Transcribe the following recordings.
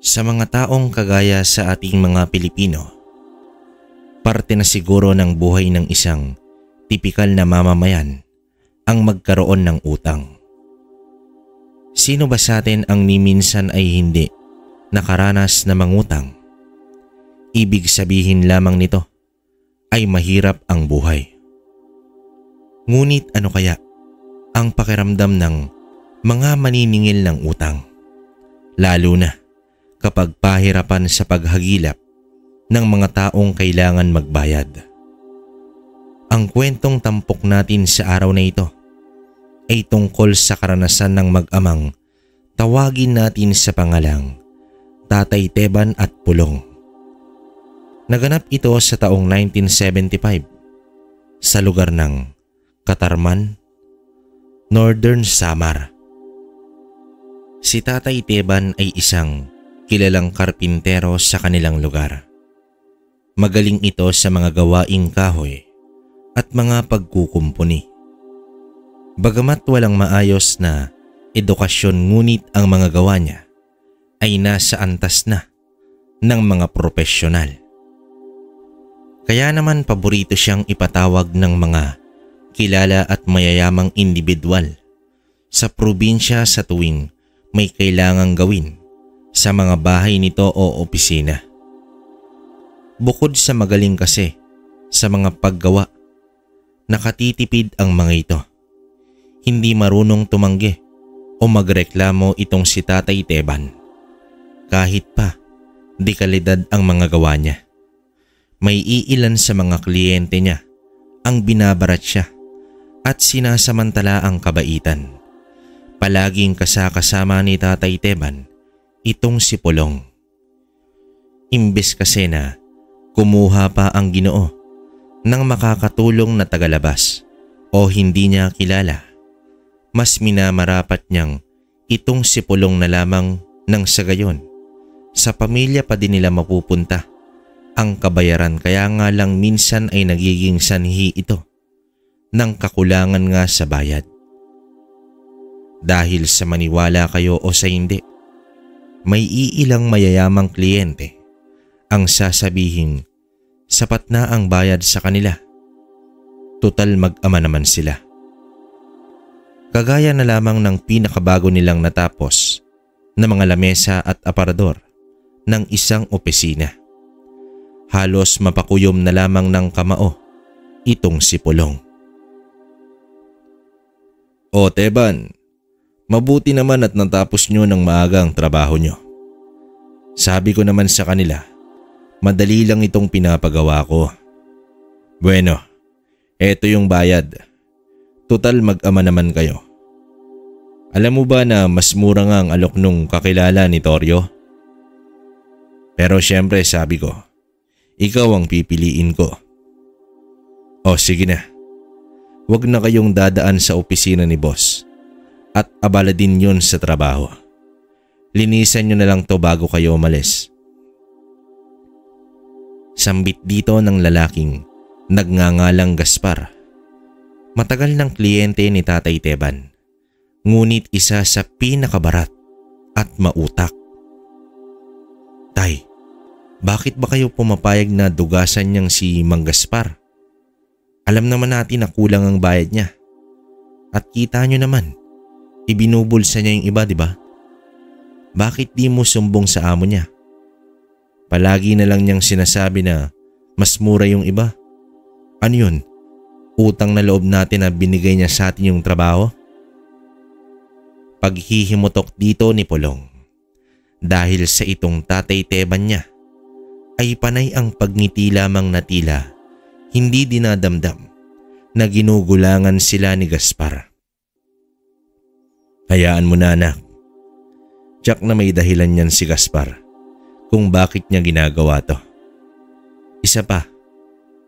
Sa mga taong kagaya sa ating mga Pilipino, parte na siguro ng buhay ng isang tipikal na mamamayan ang magkaroon ng utang. Sino ba sa atin ang ni minsan ay hindi nakaranas na mangutang? Ibig sabihin lamang nito ay mahirap ang buhay. Ngunit ano kaya ang pakiramdam ng mga maniningil ng utang? Lalo na kapag pahirapan sa paghagilap ng mga taong kailangan magbayad. Ang kwentong tampok natin sa araw na ito ay tungkol sa karanasan ng mag-amang tawagin natin sa pangalang Tatay Teban at Pulong. Naganap ito sa taong 1975 sa lugar ng Katarman, Northern Samar. Si Tatay Teban ay isang kilalang karpintero sa kanilang lugar. Magaling ito sa mga gawaing kahoy at mga pagkukumpuni. Bagamat walang maayos na edukasyon, ngunit ang mga gawa niya ay nasa antas na ng mga profesional. Kaya naman paborito siyang ipatawag ng mga kilala at mayayamang individual sa probinsya sa tuwing may kailangang gawin sa mga bahay nito o opisina. Bukod sa magaling kasi sa mga paggawa, nakatitipid ang mga ito. Hindi marunong tumanggi o magreklamo itong si Tatay Teban. Kahit pa dekalidad ang mga gawa niya. May iilan sa mga kliyente niya ang binabarat siya at sinasamantala ang kabaitan. Palaging kasakasama ni Tatay Teban itong si Pulong. Imbes kasi na kumuha pa ang Ginoo ng makakatulong na tagalabas o hindi niya kilala, mas minamarapat niyang itong si Pulong na lamang nang sa gayon. Sa pamilya pa din nila mapupunta ang kabayaran, kaya nga lang minsan ay nagiging sanhi ito ng kakulangan nga sa bayad. Dahil sa maniwala kayo o sa hindi, may iilang mayayamang kliyente ang sasabihing sapat na ang bayad sa kanila. Tutal mag-ama naman sila. Kagaya na lamang ng pinakabago nilang natapos na mga lamesa at aparador ng isang opisina. Halos mapakuyom na lamang ng kamao itong si Pulong. "O Teban, mabuti naman at natapos nyo ng maaga ang trabaho nyo. Sabi ko naman sa kanila, madali lang itong pinapagawa ko. Bueno, eto yung bayad. Tutal mag-ama naman kayo. Alam mo ba na mas mura nga ang alok nung kakilala ni Toryo? Pero syempre sabi ko, ikaw ang pipiliin ko. O sige na, wag na kayong dadaan sa opisina ni boss at abala din yun sa trabaho. Linisan nyo na lang to bago kayo umalis." Sambit dito ng lalaking nagngangalang Gaspar. Matagal ng kliyente ni Tatay Teban, ngunit isa sa pinakabarat at mautak. "Tay, bakit ba kayo pumapayag na dugasan niyang si Mang Gaspar? Alam naman natin na kulang ang bayad niya. At kita nyo naman, ibinubulsa niya yung iba, di ba? Bakit di mo sumbong sa amo niya? Palagi na lang niyang sinasabi na mas mura yung iba. Ano yun? Utang na loob natin na binigay niya sa atin yung trabaho?" Paghihimutok dito ni Pulong. Dahil sa itong Tatay Teban niya, ay panay ang pagngiti lamang na tila hindi dinadamdam na ginugulangan sila ni Gaspar. "Hayaan mo na anak. Tiyak na may dahilan niyan si Gaspar kung bakit niya ginagawa to. Isa pa,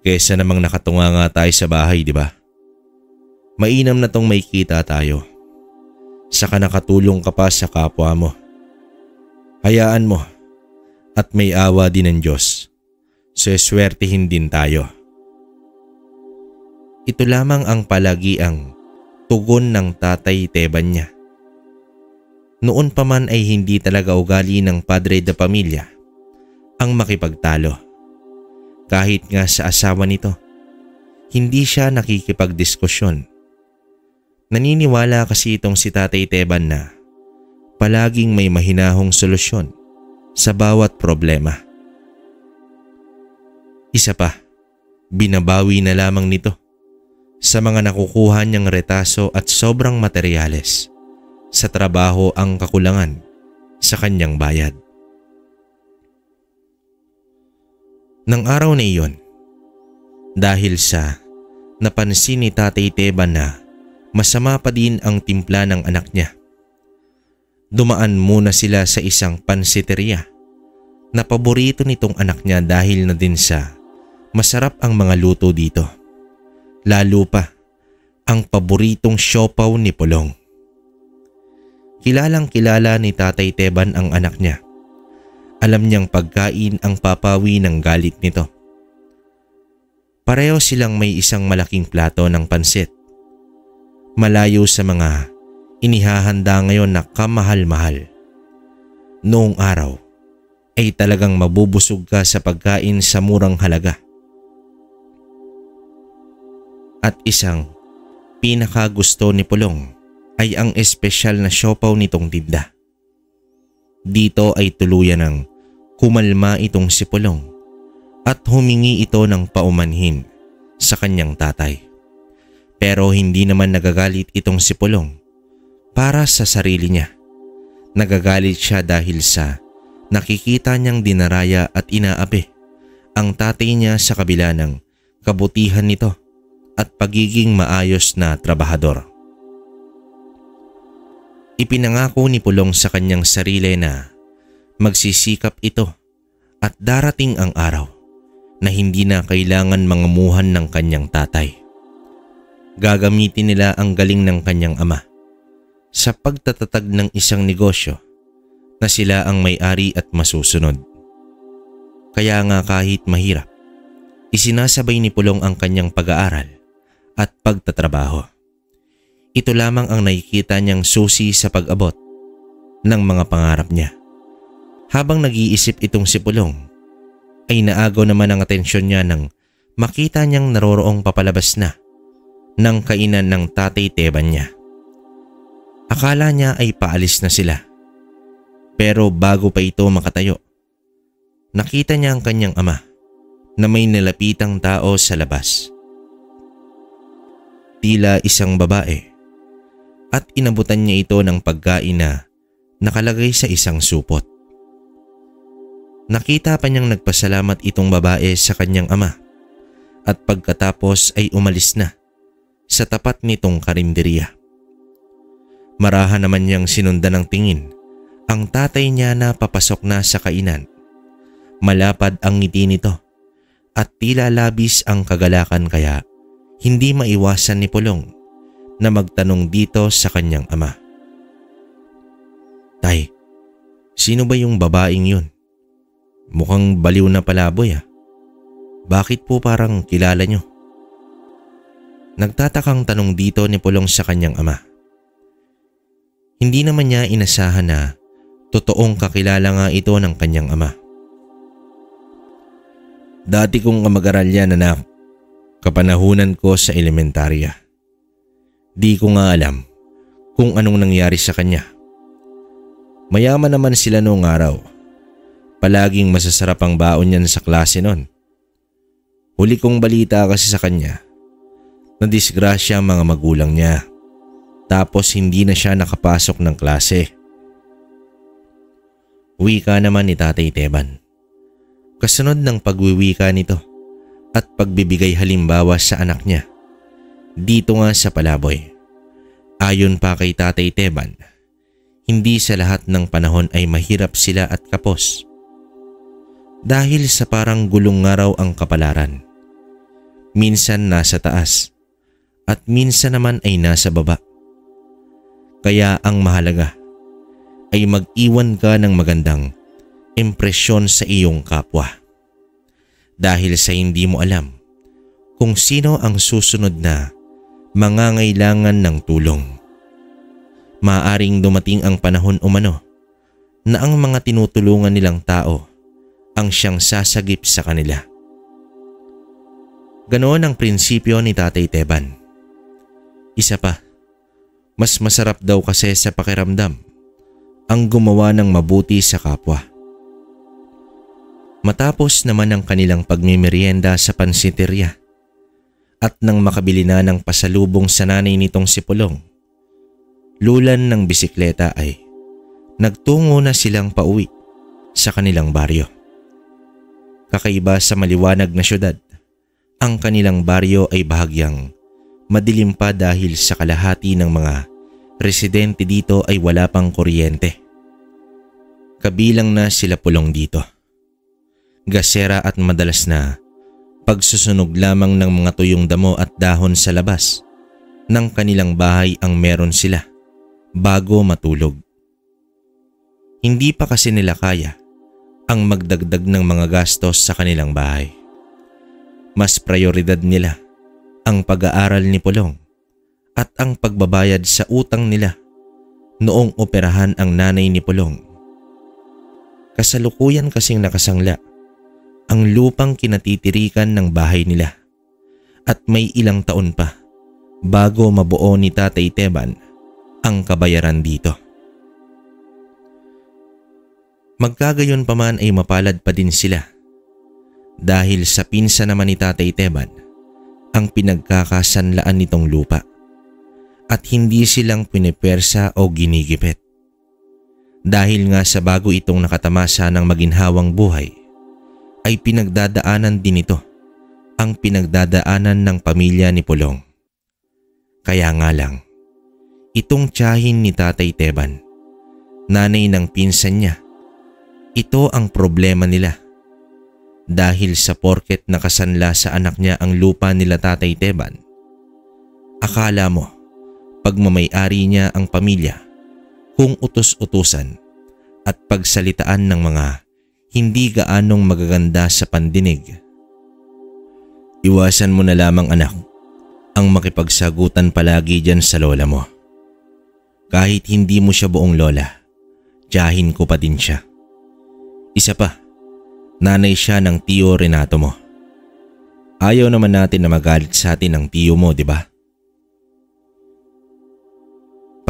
kesa namang nakatunga nga tayo sa bahay, di ba? Mainam na tong may kita tayo. Saka nakatulong ka pa sa kapwa mo. Hayaan mo at may awa din ng Diyos. Seswertihin din tayo." Ito lamang ang palagiang tugon ng Tatay Teban niya. Noon pa man ay hindi talaga ugali ng padre de pamilya ang makipagtalo. Kahit nga sa asawa nito, hindi siya nakikipagdiskusyon. Naniniwala kasi itong si Tatay Teban na palaging may mahinahong solusyon sa bawat problema. Isa pa, binabawi na lamang nito sa mga nakukuha niyang retaso at sobrang materyales sa trabaho ang kakulangan sa kanyang bayad. Nang araw na iyon, dahil sa napansin ni Tatay Teban na masama pa din ang timpla ng anak niya, dumaan muna sila sa isang pansiteria na paborito nitong anak niya dahil na din sa masarap ang mga luto dito. Lalo pa ang paboritong siopaw ni Pulong. Kilalang kilala ni Tatay Teban ang anak niya. Alam niyang pagkain ang papawi ng galit nito. Pareho silang may isang malaking plato ng pansit. Malayo sa mga inihahanda ngayon na kamahal-mahal. Noong araw ay talagang mabubusog ka sa pagkain sa murang halaga. At isang pinakagusto ni Pulong ay ang espesyal na siopaw nitong tinda. Dito ay tuluyan ng kumalma itong si Pulong at humingi ito ng paumanhin sa kanyang tatay. Pero hindi naman nagagalit itong si Pulong para sa sarili niya. Nagagalit siya dahil sa nakikita niyang dinaraya at inaapi ang tatay niya sa kabila ng kabutihan nito at pagiging maayos na trabahador. Ipinangako ni Pulong sa kanyang sarili na magsisikap ito at darating ang araw na hindi na kailangan mangamuhan ng kanyang tatay. Gagamitin nila ang galing ng kanyang ama sa pagtatatag ng isang negosyo na sila ang may-ari at masusunod. Kaya nga kahit mahirap, isinasabay ni Pulong ang kanyang pag-aaral at pagtatrabaho. Ito lamang ang nakikita niyang susi sa pag-abot ng mga pangarap niya. Habang nag-iisip itong si Pulong, ay naagaw naman ang atensyon niya nang makita niyang naroroong papalabas na ng kainan ng Tatay Teban niya. Akala niya ay paalis na sila. Pero bago pa ito makatayo, nakita niya ang kanyang ama na may nilapitang tao sa labas. Tila isang babae at inabutan niya ito ng pagkain na nakalagay sa isang supot. Nakita pa niyang nagpasalamat itong babae sa kanyang ama at pagkatapos ay umalis na sa tapat nitong karinderya. Marahan naman niyang sinundan ng tingin ang tatay niya na papasok na sa kainan. Malapad ang ngiti nito at tila labis ang kagalakan kaya hindi maiwasan ni Pulong na magtanong dito sa kanyang ama. Tay, sino ba yung babaeng yun? Mukhang baliw na palaboy ah. Bakit po parang kilala nyo? Nagtatakang tanong dito ni Pulong sa kanyang ama. Hindi naman niya inasahan na totoong kakilala nga ito ng kanyang ama. Dati kong kamag-aral yan anak, kapanahunan ko sa elementarya. Di ko nga alam kung anong nangyari sa kanya. Mayaman naman sila noong araw. Palaging masasarap ang baon niyan sa klase nun. Huli kong balita kasi sa kanya, nadisgrasya ang mga magulang niya. Tapos hindi na siya nakapasok ng klase. Wika naman ni Tatay Teban. Kasunod ng pagwiwika nito at pagbibigay halimbawa sa anak niya. Dito nga sa palaboy. Ayon pa kay Tatay Teban, hindi sa lahat ng panahon ay mahirap sila at kapos. Dahil sa parang gulong nga raw ang kapalaran. Minsan nasa taas at minsan naman ay nasa baba. Kaya ang mahalaga ay mag-iwan ka ng magandang impresyon sa iyong kapwa. Dahil sa hindi mo alam kung sino ang susunod na mangangailangan ng tulong. Maaaring dumating ang panahon umano na ang mga tinutulungan nilang tao ang siyang sasagip sa kanila. Ganoon ang prinsipyo ni Tatay Teban. Isa pa, mas masarap daw kasi sa pakiramdam ang gumawa ng mabuti sa kapwa. Matapos naman ang kanilang pagmimerienda sa pansiteria at nang makabili na ng pasalubong sa nanay nitong si Pulong, lulan ng bisikleta ay nagtungo na silang pauwi sa kanilang baryo. Kakaiba sa maliwanag na syudad, ang kanilang baryo ay bahagyang madilim pa dahil sa kalahati ng mga residente dito ay wala pang kuryente. Kabilang na sila Pulong dito. Gasera at madalas na pagsusunog lamang ng mga tuyong damo at dahon sa labas ng kanilang bahay ang meron sila bago matulog. Hindi pa kasi nila kaya ang magdagdag ng mga gastos sa kanilang bahay. Mas prioridad nila ang pag-aaral ni Pulong at ang pagbabayad sa utang nila noong operahan ang nanay ni Pulong. Kasalukuyan kasing nakasangla ang lupang kinatitirikan ng bahay nila at may ilang taon pa bago mabuo ni Tatay Teban ang kabayaran dito. Magkagayon pa man ay mapalad pa din sila dahil sa pinsa naman ni Tatay Teban ang pinagkakasanlaan nitong lupa at hindi silang pinipersa o ginigipit. Dahil nga sa bago itong nakatamasa ng maginhawang buhay ay pinagdadaanan din ito ang pinagdadaanan ng pamilya ni Pulong. Kaya nga lang, itong tiyahin ni Tatay Teban, nanay ng pinsan niya, ito ang problema nila. Dahil sa porket nakasanla sa anak niya ang lupa nila Tatay Teban, akala mo pagmamay-ari niya ang pamilya kung utos-utusan at pagsalitaan ng mga hindi gaanong magaganda sa pandinig. Iwasan mo na lamang anak ang makipagsagutan palagi dyan sa lola mo. Kahit hindi mo siya buong lola, tiyahin ko pa din siya. Isa pa, nanay siya ng tiyo Renato mo. Ayaw naman natin na magalit sa atin ng tiyo mo, di ba?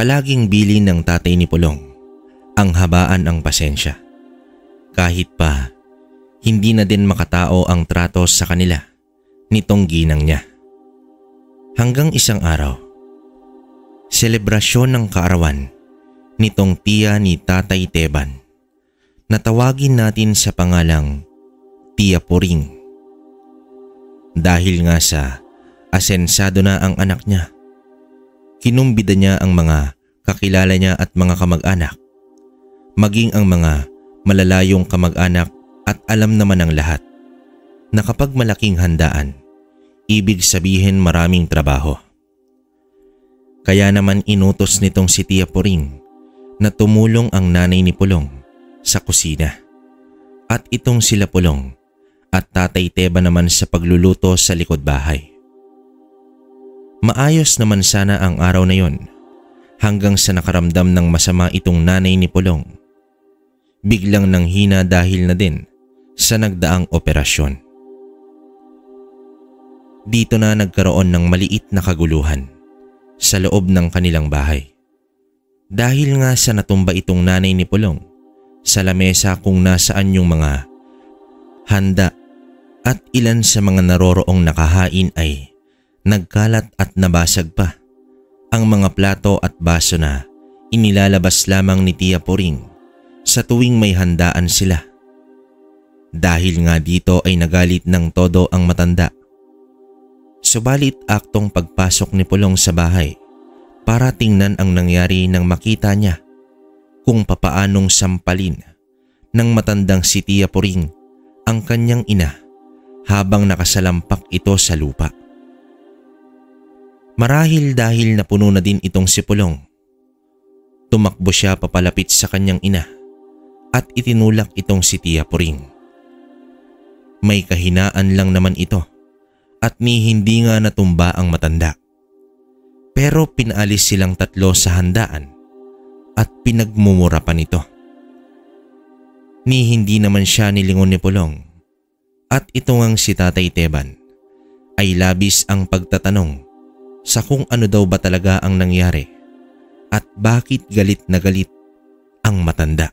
Palaging bilin ng tatay ni Pulong ang habaan ang pasensya. Kahit pa hindi na din makatao ang trato sa kanila nitong ginang niya. Hanggang isang araw, selebrasyon ng kaarawan nitong tiya ni Tatay Teban na tawagin natin sa pangalang Tia Puring. Dahil nga sa asensado na ang anak niya, kinumbida niya ang mga kakilala niya at mga kamag-anak, maging ang mga malalayong kamag-anak at alam naman ng lahat na kapag malaking handaan, ibig sabihin maraming trabaho. Kaya naman inutos nitong si Tia Puring na tumulong ang nanay ni Pulong sa kusina at itong sila Pulong at Tatay Teban naman sa pagluluto sa likod bahay. Maayos naman sana ang araw na yon hanggang sa nakaramdam ng masama itong nanay ni Pulong. Biglang nanghina dahil na din sa nagdaang operasyon. Dito na nagkaroon ng maliit na kaguluhan sa loob ng kanilang bahay. Dahil nga sa natumba itong nanay ni Pulong sa lamesa kung nasaan yung mga handa at ilan sa mga naroroong nakahain ay nagkalat at nabasag pa ang mga plato at baso na inilalabas lamang ni Tia Puring sa tuwing may handaan sila. Dahil nga dito ay nagalit ng todo ang matanda. Subalit aktong pagpasok ni Pulong sa bahay para tingnan ang nangyari nang makita niya kung papaanong sampalin ng matandang si Tia Puring ang kanyang ina habang nakasalampak ito sa lupa. Marahil dahil napuno na din itong si Pulong, tumakbo siya papalapit sa kanyang ina at itinulak itong si Tia Puring. May kahinaan lang naman ito at ni hindi nga natumba ang matanda. Pero pinaalis silang tatlo sa handaan at pinagmumura pa nito. Ni hindi naman siya nilingon ni Pulong at ito ngang si Tatay Teban ay labis ang pagtatanong sa kung ano daw ba talaga ang nangyari at bakit galit na galit ang matanda.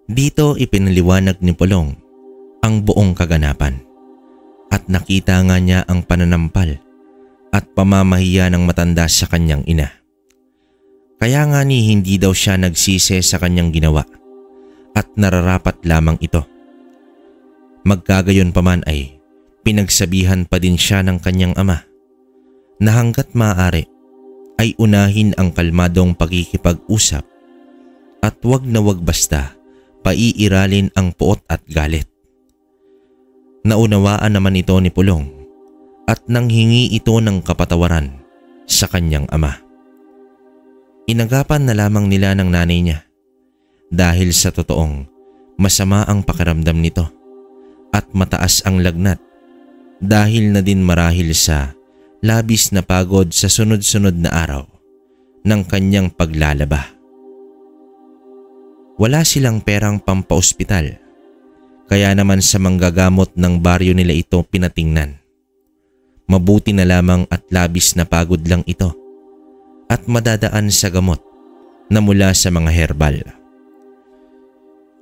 Dito ipinaliwanag ni Pulong ang buong kaganapan at nakita nga niya ang pananampal at pamamahiya ng matanda sa kanyang ina. Kaya nga ni hindi daw siya nagsisi sa kanyang ginawa at nararapat lamang ito. Magkagayon pa man ay pinagsabihan pa din siya ng kanyang ama na hanggat maaari ay unahin ang kalmadong pakikipag-usap at wag na wag basta paiiralin ang puot at galit. Naunawaan naman ito ni Pulong at nanghingi ito ng kapatawaran sa kanyang ama. Inagapan na lamang nila ng nanay niya dahil sa totoong masama ang pakiramdam nito at mataas ang lagnat dahil na din marahil sa labis na pagod sa sunod-sunod na araw ng kanyang paglalaba. Wala silang perang pampaospital kaya naman sa manggagamot ng baryo nila ito pinatingnan. Mabuti na lamang at labis na pagod lang ito at madadaan sa gamot na mula sa mga herbal.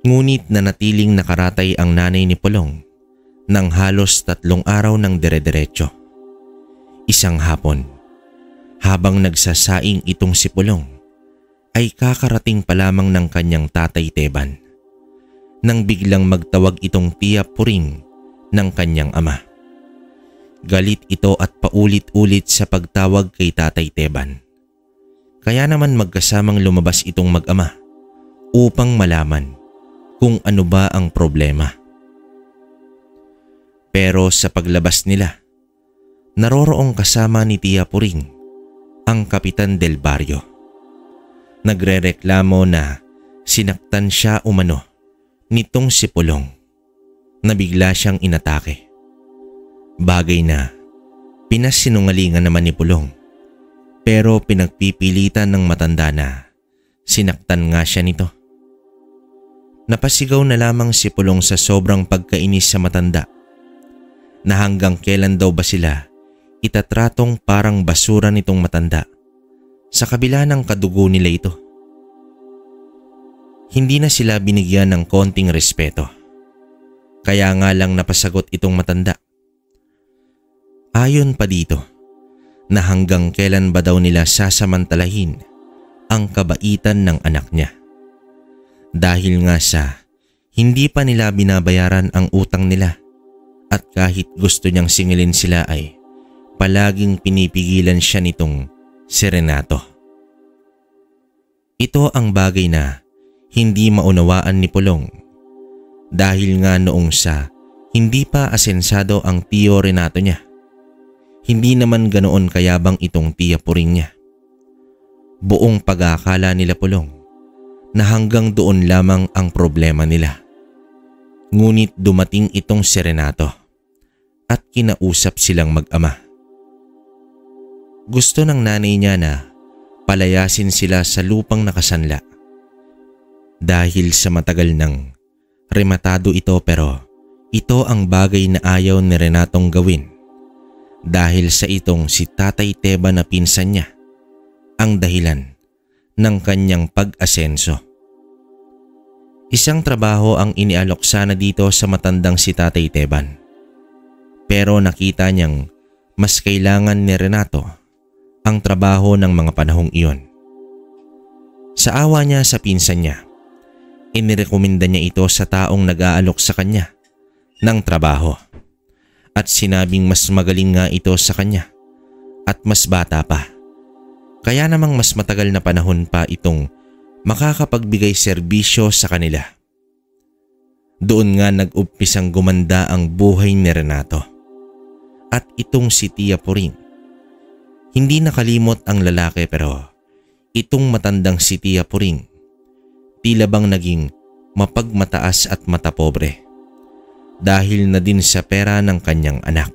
Ngunit nanatiling nakaratay ang nanay ni Pulong ng halos 3 araw ng dire-diretso. Isang hapon, habang nagsasaing itong si Pulong, ay kakarating pa lamang ng kanyang Tatay Teban nang biglang magtawag itong Tiya Puring ng kanyang ama. Galit ito at paulit-ulit sa pagtawag kay Tatay Teban. Kaya naman magkasamang lumabas itong mag-ama upang malaman kung ano ba ang problema. Pero sa paglabas nila, naroroong kasama ni Tiya Puring ang Kapitan del Barrio. Nagrereklamo na sinaktan siya umano nitong si Pulong na bigla siyang inatake. Bagay na pinasinungalingan naman ni Pulong pero pinagpipilitan ng matanda na sinaktan nga siya nito. Napasigaw na lamang si Pulong sa sobrang pagkainis sa matanda na hanggang kailan daw ba sila itatratong parang basura nitong matanda sa kabila ng kadugo nila ito. Hindi na sila binigyan ng konting respeto. Kaya nga lang napasagot itong matanda. Ayon pa dito na hanggang kailan ba daw nila sasamantalahin ang kabaitan ng anak niya. Dahil nga sa hindi pa nila binabayaran ang utang nila at kahit gusto niyang singilin sila ay palaging pinipigilan siya nitong si Renato. Ito ang bagay na hindi maunawaan ni Pulong dahil nga noong sa hindi pa asensado ang tiyo Renato niya. Hindi naman ganoon kayabang itong Tiya Puring niya. Buong pag-aakala nila Pulong na hanggang doon lamang ang problema nila. Ngunit dumating itong si Renato at kinausap silang mag-ama. Gusto ng nanay niya na palayasin sila sa lupang nakasanla. Dahil sa matagal nang rematado ito pero ito ang bagay na ayaw ni Renatong gawin. Dahil sa itong si Tatay Teban na pinsan niya ang dahilan ng kanyang pag-asenso. Isang trabaho ang inialok sana dito sa matandang si Tatay Teban. Pero nakita niyang mas kailangan ni Renato ang trabaho ng mga panahong iyon. Sa awa niya sa pinsan niya, inirekomenda niya ito sa taong nag-aalok sa kanya ng trabaho. At sinabing mas magaling nga ito sa kanya at mas bata pa. Kaya namang mas matagal na panahon pa itong makakapagbigay serbisyo sa kanila. Doon nga nag-umpisang gumanda ang buhay ni Renato. At itong si Tiya Puring. Hindi nakalimot ang lalaki pero itong matandang si Tiya Puring tila bang naging mapagmataas at matapobre. Dahil na din sa pera ng kanyang anak.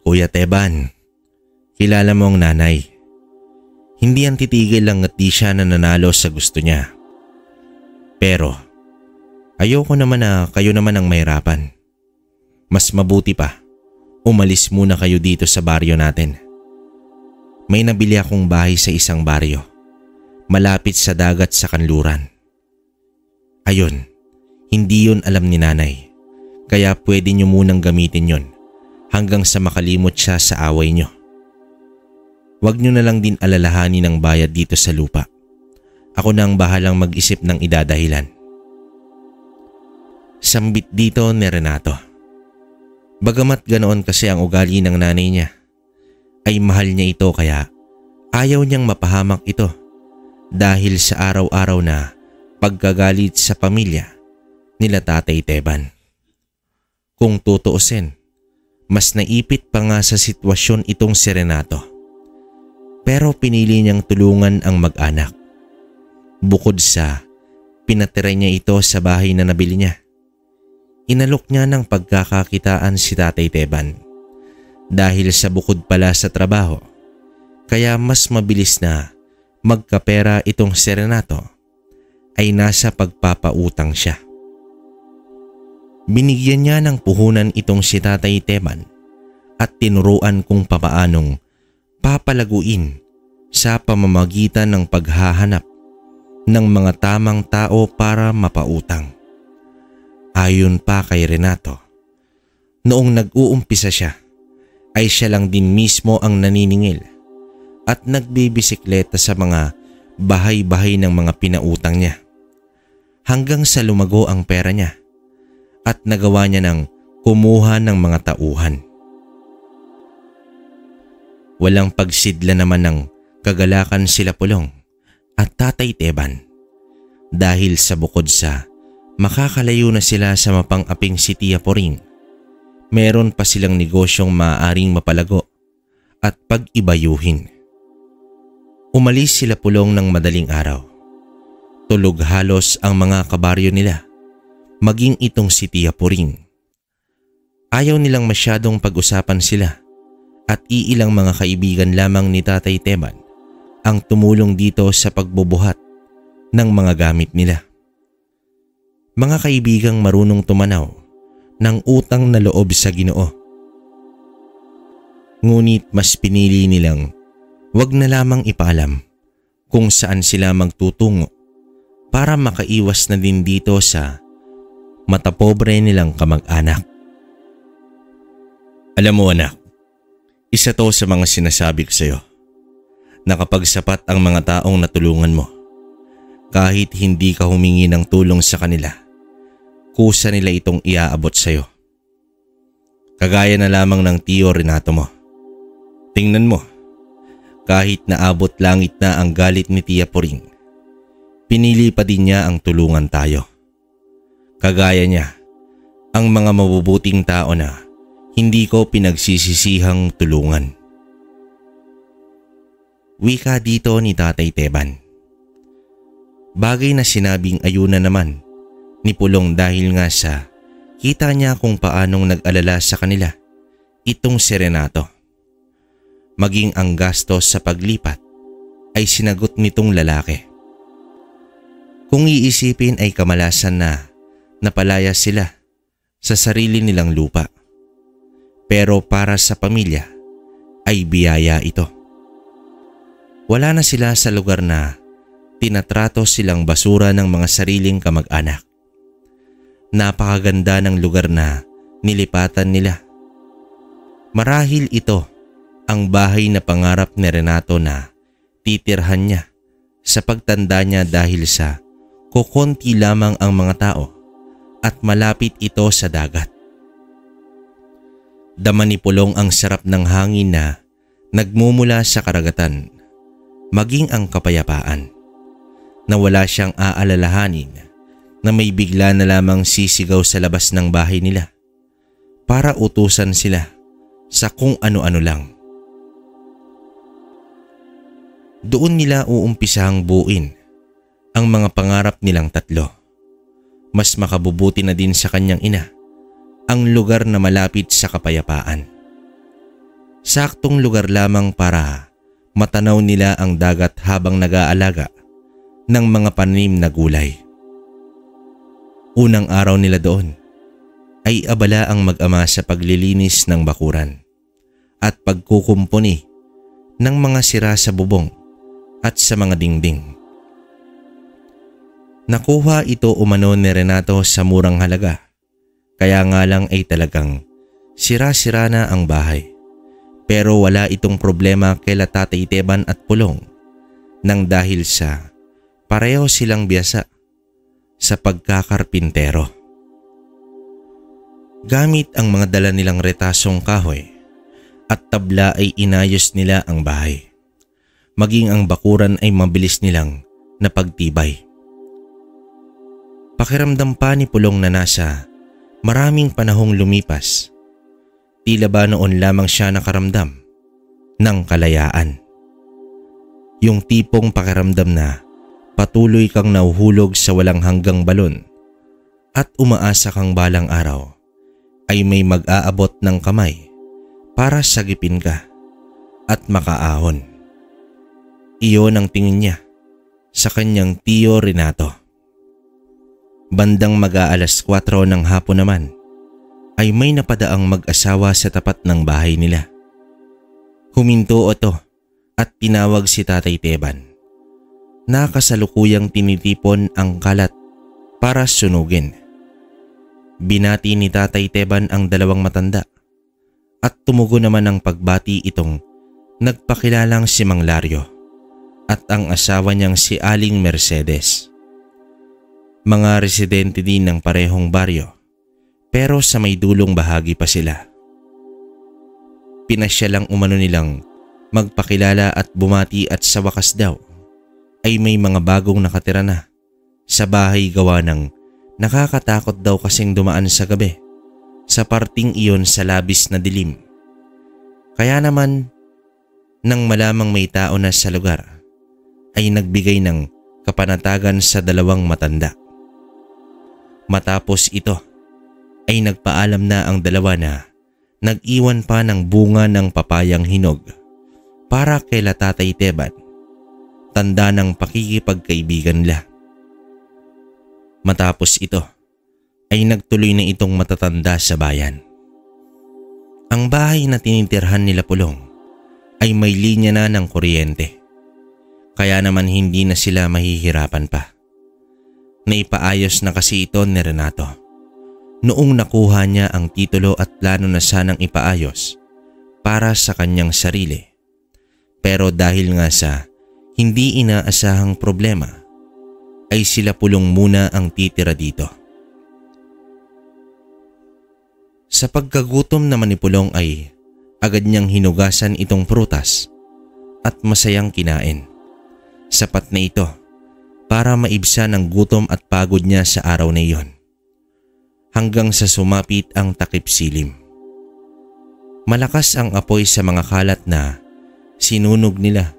Kuya Teban, kilala mo ang nanay. Hindi yan titigil lang at di siya nananalo sa gusto niya. Pero ayoko naman na kayo naman ang mahirapan. Mas mabuti pa, umalis muna kayo dito sa baryo natin. May nabili akong bahay sa isang baryo, malapit sa dagat sa kanluran. Ayun, hindi yun alam ni nanay, kaya pwede nyo munang gamitin yun hanggang sa makalimot siya sa away nyo. Huwag nyo na lang din alalahanin ang bayad dito sa lupa. Ako na ang bahalang mag-isip ng idadahilan. Sambit dito ni Renato. Bagamat ganoon kasi ang ugali ng nanay niya, ay mahal niya ito kaya ayaw niyang mapahamak ito dahil sa araw-araw na pagkagalit sa pamilya nila Tatay Teban. Kung tutuusin, mas naipit pa nga sa sitwasyon itong si Renato. Pero pinili niyang tulungan ang mag-anak. Bukod sa pinatira niya ito sa bahay na nabili niya, inalok niya ng pagkakakitaan si Tatay Teban. Dahil sa bukod pala sa trabaho, kaya mas mabilis na magkapera itong si Renato ay nasa pagpapautang siya. Binigyan niya ng puhunan itong si Tatay Teban at tinuruan kung papaanong papalaguin sa pamamagitan ng paghahanap ng mga tamang tao para mapautang. Ayon pa kay Renato, noong nag-uumpisa siya ay siya lang din mismo ang naniningil at nagbibisikleta sa mga bahay-bahay ng mga pinautang niya hanggang sa lumago ang pera niya at nagawa niya ng kumuha ng mga tauhan. Walang pagsidla naman ng kagalakan sila Pulong at Tatay Teban dahil sa bukod sa makakalayo na sila sa mapang-aping si Tia Poring, meron pa silang negosyong maaaring mapalago at pag-ibayuhin. Umalis sila Pulong ng madaling araw. Tulog halos ang mga kabaryo nila, maging itong si Tia Poring. Ayaw nilang masyadong pag-usapan sila at iilang mga kaibigan lamang ni Tatay Teban ang tumulong dito sa pagbubuhat ng mga gamit nila. Mga kaibigang marunong tumanaw ng utang na loob sa Ginoo. Ngunit mas pinili nilang wag na lamang ipaalam kung saan sila magtutungo para makaiwas na din dito sa matapobre nilang kamag-anak. Alam mo anak, isa to sa mga sinasabi ko sa'yo na kapag sapat ang mga taong natulungan mo, kahit hindi ka humingi ng tulong sa kanila, kusa nila itong iaabot sa'yo. Kagaya na lamang ng tiyo Renato mo. Tingnan mo, kahit naabot langit na ang galit ni Tia Poring, pinili pa din niya ang tulungan tayo. Kagaya niya, ang mga mabubuting tao na hindi ko pinagsisisihang tulungan. Wika dito ni Tatay Teban. Bagay na sinabing ayuna naman ni Pulong dahil nga sa kita niya kung paanong nag-alala sa kanila itong si Renato. Maging ang gastos sa paglipat ay sinagot nitong lalaki. Kung iisipin ay kamalasan na napalaya sila sa sarili nilang lupa. Pero para sa pamilya ay biyaya ito. Wala na sila sa lugar na tinatrato silang basura ng mga sariling kamag-anak. Napakaganda ng lugar na nilipatan nila. Marahil ito ang bahay na pangarap ni Renato na titirhan niya sa pagtanda niya dahil sa kukonti lamang ang mga tao at malapit ito sa dagat. Dama ni Pulong ang sarap ng hangin na nagmumula sa karagatan, maging ang kapayapaan, na wala siyang aalalahanin na may bigla na lamang sisigaw sa labas ng bahay nila para utusan sila sa kung ano-ano lang. Doon nila uumpisahang buuin ang mga pangarap nilang tatlo. Mas makabubuti na din sa kanyang ina ang lugar na malapit sa kapayapaan. Saktong lugar lamang para matanaw nila ang dagat habang nag-aalaga ng mga panim na gulay. Unang araw nila doon ay abala ang mag-ama sa paglilinis ng bakuran at pagkukumpuni ng mga sira sa bubong at sa mga dingding. Nakuha ito umano ni Renato sa murang halaga, kaya nga lang ay talagang sira-sira na ang bahay. Pero wala itong problema kaila Tatay Teban at Pulong nang dahil sa pareho silang biyasa sa pagkakarpintero. Gamit ang mga dala nilang retasong kahoy at tabla ay inayos nila ang bahay. Maging ang bakuran ay mabilis nilang napagtibay. Pakiramdam pa ni Pulong na nasa maraming panahong lumipas. Tila ba noon lamang siya nakaramdam ng kalayaan. Yung tipong pakiramdam na patuloy kang nauhulog sa walang hanggang balon at umaasa kang balang araw ay may mag-aabot ng kamay para sagipin ka at makaahon. Iyon ang tingin niya sa kanyang tiyo Renato. Bandang mag-aalas 4 ng hapon naman ay may napadaang mag-asawa sa tapat ng bahay nila. Huminto ito at tinawag si Tatay Teban. Nakasalukuyang tinitipon ang kalat para sunugin. Binati ni Tatay Teban ang dalawang matanda at tumugon naman ang pagbati itong nagpakilalang si Mang Lario at ang asawa niyang si Aling Mercedes. Mga residente din ng parehong baryo pero sa may dulong bahagi pa sila. Pinasya lang umano nilang magpakilala at bumati at sa wakas daw ay may mga bagong nakatira na sa bahay gawa ng nakakatakot daw kasing dumaan sa gabi sa parting iyon sa labis na dilim. Kaya naman nang malamang may tao na sa lugar ay nagbigay ng kapanatagan sa dalawang matanda. Matapos ito ay nagpaalam na ang dalawa na nag-iwan pa ng bunga ng papayang hinog para kaila Tatay Teban, tanda ng pakikipagkaibigan nila. Matapos ito ay nagtuloy na itong matatanda sa bayan. Ang bahay na tinitirhan nila Pulong ay may linya na ng kuryente, kaya naman hindi na sila mahihirapan pa. Naipaayos na kasi ito ni Renato noong nakuha niya ang titulo at plano na sanang ipaayos para sa kanyang sarili. Pero dahil nga sa hindi inaasahang problema ay sila Pulong muna ang titira dito. Sa pagkagutom naman ni Pulong ay agad niyang hinugasan itong prutas at masayang kinain. Sapat na ito para maibsan ang gutom at pagod niya sa araw na iyon. Hanggang sa sumapit ang takip silim. Malakas ang apoy sa mga kalat na sinunog nila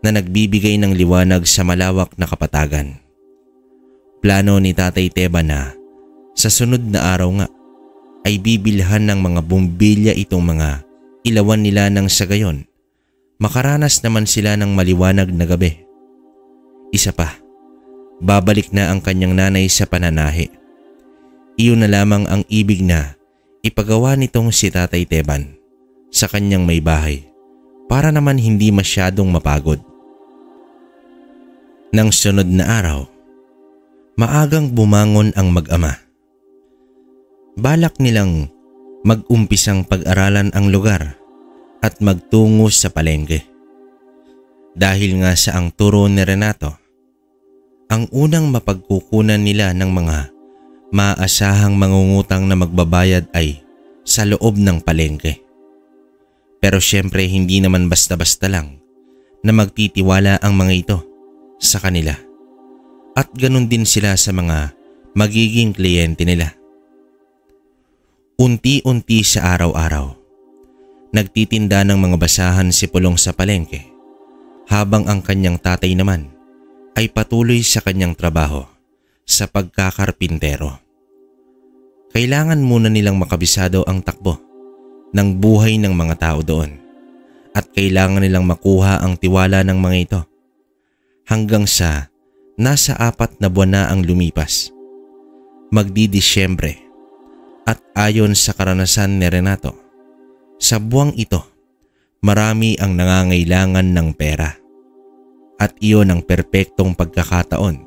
na nagbibigay ng liwanag sa malawak na kapatagan. Plano ni Tatay Teban na sa sunod na araw nga ay bibilhan ng mga bumbilya itong mga ilawan nila nang sa gayon makaranas naman sila ng maliwanag na gabi. Isa pa, babalik na ang kanyang nanay sa pananahi. Iyon na lamang ang ibig na ipagawa nitong si Tatay Teban sa kanyang may bahay para naman hindi masyadong mapagod. Nang sunod na araw, maagang bumangon ang mag-ama. Balak nilang mag-umpisang pag-aralan ang lugar at magtungo sa palengke. Dahil nga sa ang turo ni Renato, ang unang mapagkukunan nila ng mga maasahang mangungutang na magbabayad ay sa loob ng palengke. Pero syempre hindi naman basta-basta lang na magtitiwala ang mga ito sa kanila. At ganun din sila sa mga magiging kliyente nila. Unti-unti sa araw-araw, nagtitinda ng mga basahan si Pulong sa palengke habang ang kanyang tatay naman ay patuloy sa kanyang trabaho sa pagkakarpintero. Kailangan muna nilang makabisado ang takbo ng buhay ng mga tao doon at kailangan nilang makuha ang tiwala ng mga ito. Hanggang sa nasa 4 na buwan na ang lumipas. Magdi-Disyembre at ayon sa karanasan ni Renato, sa buwang ito marami ang nangangailangan ng pera. At iyon ang perpektong pagkakataon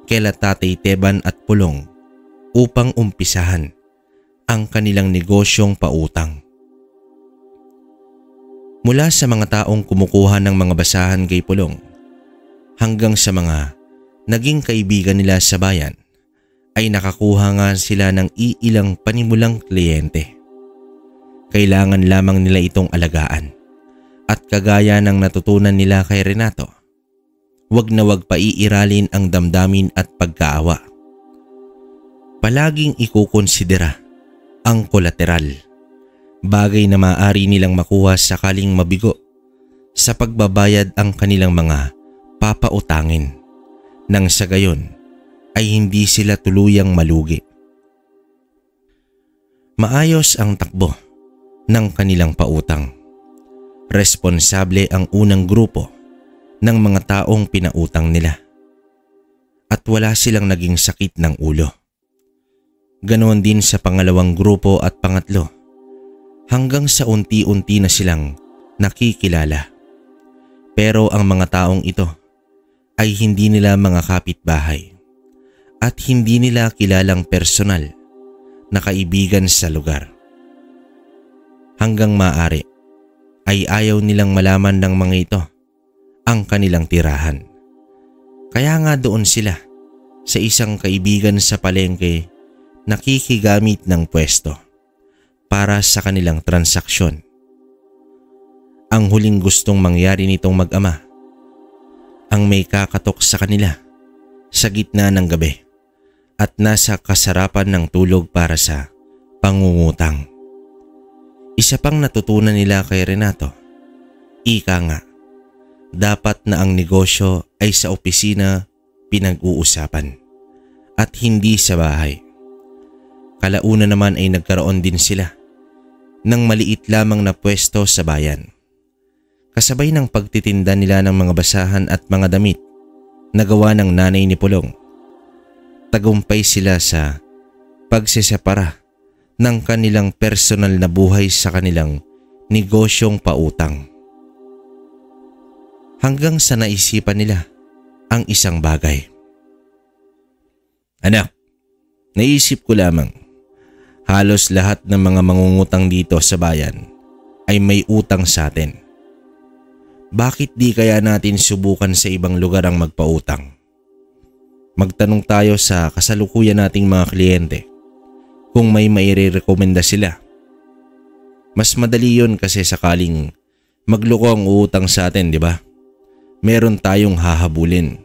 kaila Tatay Teban at Pulong upang umpisahan ang kanilang negosyong pautang. Mula sa mga taong kumukuha ng mga basahan kay Pulong hanggang sa mga naging kaibigan nila sa bayan ay nakakuha nga sila ng iilang panimulang kliyente. Kailangan lamang nila itong alagaan at kagaya ng natutunan nila kay Renato, wag na wag paiiralin ang damdamin at pagkaawa. Palaging ikukonsidera ang kolateral, bagay na maaari nilang makuha sakaling mabigo sa pagbabayad ang kanilang mga papautangin, nang sa gayon ay hindi sila tuluyang malugi. Maayos ang takbo ng kanilang pautang. Responsable ang unang grupo ng mga taong pinautang nila at wala silang naging sakit ng ulo. Ganoon din sa pangalawang grupo at pangatlo hanggang sa unti-unti na silang nakikilala. Pero ang mga taong ito ay hindi nila mga kapitbahay at hindi nila kilalang personal na kaibigan sa lugar. Hanggang maaari ay ayaw nilang malaman ng mga ito ang kanilang tirahan. Kaya nga doon sila sa isang kaibigan sa palengke nakikigamit ng pwesto para sa kanilang transaksyon. Ang huling gustong mangyari nitong mag-ama ang may kakatok sa kanila sa gitna ng gabi at nasa kasarapan ng tulog para sa pangungutang. Isa pang natutunan nila kay Renato, ika nga, dapat na ang negosyo ay sa opisina pinag-uusapan at hindi sa bahay. Kalauna naman ay nagkaroon din sila ng maliit lamang na pwesto sa bayan. Kasabay ng pagtitinda nila ng mga basahan at mga damit na gawa ng nanay ni Pulong, tagumpay sila sa pagsesepara ng kanilang personal na buhay sa kanilang negosyong pautang. Hanggang sa naisipan nila ang isang bagay. Anak, naisip ko lamang, halos lahat ng mga mangungutang dito sa bayan ay may utang sa atin. Bakit di kaya natin subukan sa ibang lugar ang magpautang? Magtanong tayo sa kasalukuyan nating mga kliyente kung may mairerekomenda sila. Mas madali yun kasi sakaling magloko ang uutang sa atin, di ba? Meron tayong hahabulin.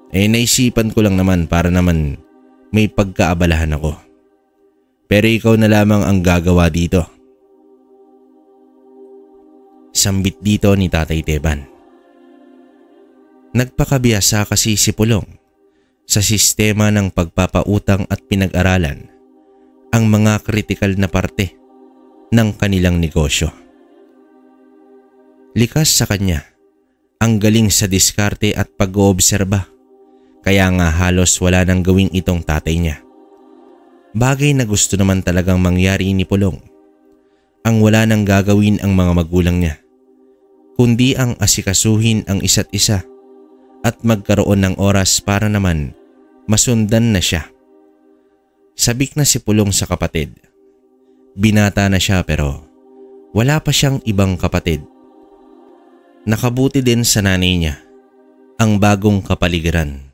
Naisipan ko lang naman para naman may pagkaabalahan ako. Pero ikaw na lamang ang gagawa dito. Sambit dito ni Tatay Teban. Nagpakabiyasa kasi si Pulong sa sistema ng pagpapautang at pinag-aralan ang mga kritikal na parte ng kanilang negosyo. Likas sa kanya ang galing sa diskarte at pag-oobserba, kaya nga halos wala nang gawing itong tatay niya. Bagay na gusto naman talagang mangyari ni Pulong. Ang wala nang gagawin ang mga magulang niya, kundi ang asikasuhin ang isa't isa at magkaroon ng oras para naman masundan na siya. Sabik na si Pulong sa kapatid. Binata na siya pero wala pa siyang ibang kapatid. Nakabuti din sa nanay niya ang bagong kapaligiran.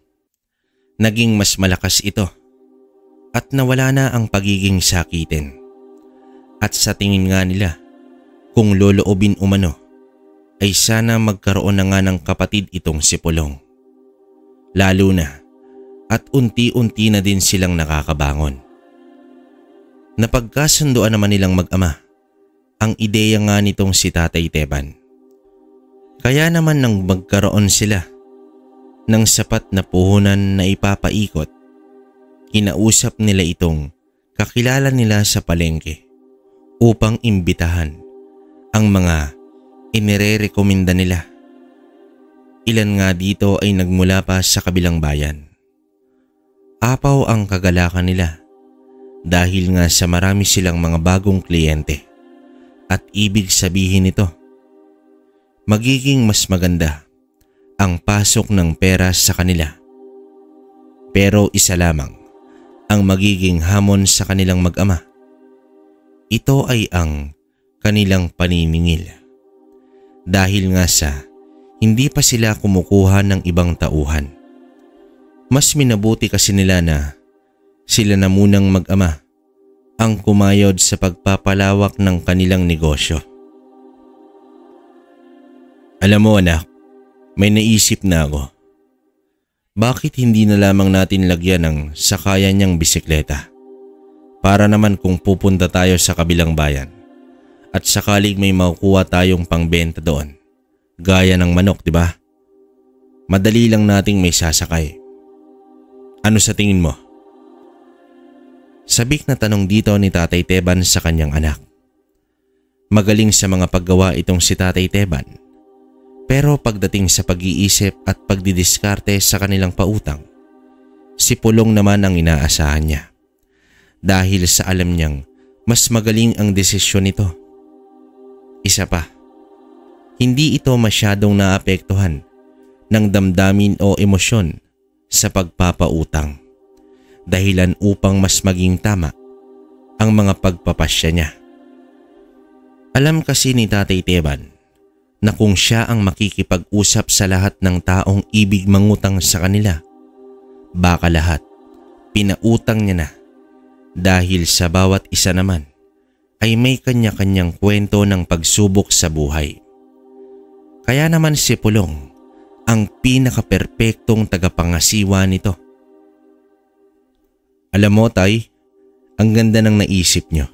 Naging mas malakas ito at nawala na ang pagiging sakitin. At sa tingin nga nila, kung loloobin umano, ay sana magkaroon na nga ng kapatid itong si Pulong. Lalo na at unti-unti na din silang nakakabangon. Napagkasunduan naman nilang mag-ama ang ideya nga nitong si Tatay Teban. Kaya naman nang magkaroon sila ng sapat na puhunan na ipapaikot, kinausap nila itong kakilala nila sa palengke upang imbitahan ang mga inirerekomenda nila. Ilan nga dito ay nagmula pa sa kabilang bayan. Apaw ang kagalakan nila dahil nga sa marami silang mga bagong kliyente at ibig sabihin nito, magiging mas maganda ang pasok ng pera sa kanila. Pero isa lamang ang magiging hamon sa kanilang mag-ama. Ito ay ang kanilang paniningil. Dahil nga sa hindi pa sila kumukuha ng ibang tauhan. Mas minabuti kasi nila na sila na munang mag-ama ang kumayod sa pagpapalawak ng kanilang negosyo. Alam mo anak, may naisip na ako. Bakit hindi na lamang natin lagyan ng sakayan niyang bisikleta? Para naman kung pupunta tayo sa kabilang bayan at sakaling may makukuha tayong pangbenta doon, gaya ng manok, di ba? Madali lang nating may sasakay. Ano sa tingin mo? Sabik na tanong dito ni Tatay Teban sa kanyang anak. Magaling sa mga paggawa itong si Tatay Teban. Pero pagdating sa pag-iisip at pagdidiskarte sa kanilang pautang, si Pulong naman ang inaasahan niya. Dahil sa alam niyang mas magaling ang desisyon nito. Isa pa, hindi ito masyadong naapektuhan ng damdamin o emosyon sa pagpapautang. Dahilan upang mas maging tama ang mga pagpapasya niya. Alam kasi ni Tatay Teban na kung siya ang makikipag-usap sa lahat ng taong ibig mangutang sa kanila, baka lahat pinautang niya na dahil sa bawat isa naman ay may kanya-kanyang kwento ng pagsubok sa buhay. Kaya naman si Pulong ang pinaka-perpektong tagapangasiwa nito. Alam mo tay, ang ganda ng naisip nyo.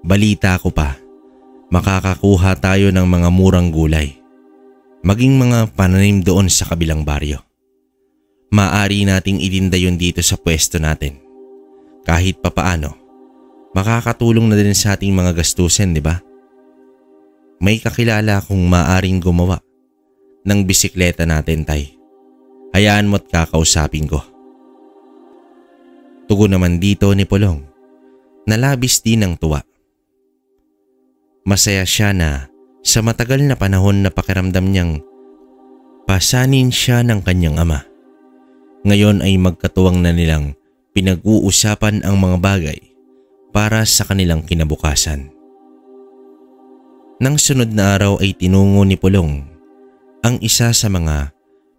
Balita ko pa, makakakuha tayo ng mga murang gulay. Maging mga pananim doon sa kabilang baryo. Maaari nating itinda yun dito sa pwesto natin. Kahit papaano, makakatulong na din sa ating mga gastusin, di ba? May kakilala kung maaring gumawa ng bisikleta natin tay. Hayaan mo't kakausapin ko. Tugon naman dito ni Pulong, nalabis din ng tuwa. Masaya siya na sa matagal na panahon na pakiramdam niyang pasanin siya ng kanyang ama. Ngayon ay magkatuwang na nilang pinag-uusapan ang mga bagay para sa kanilang kinabukasan. Nang sunod na araw ay tinungo ni Pulong ang isa sa mga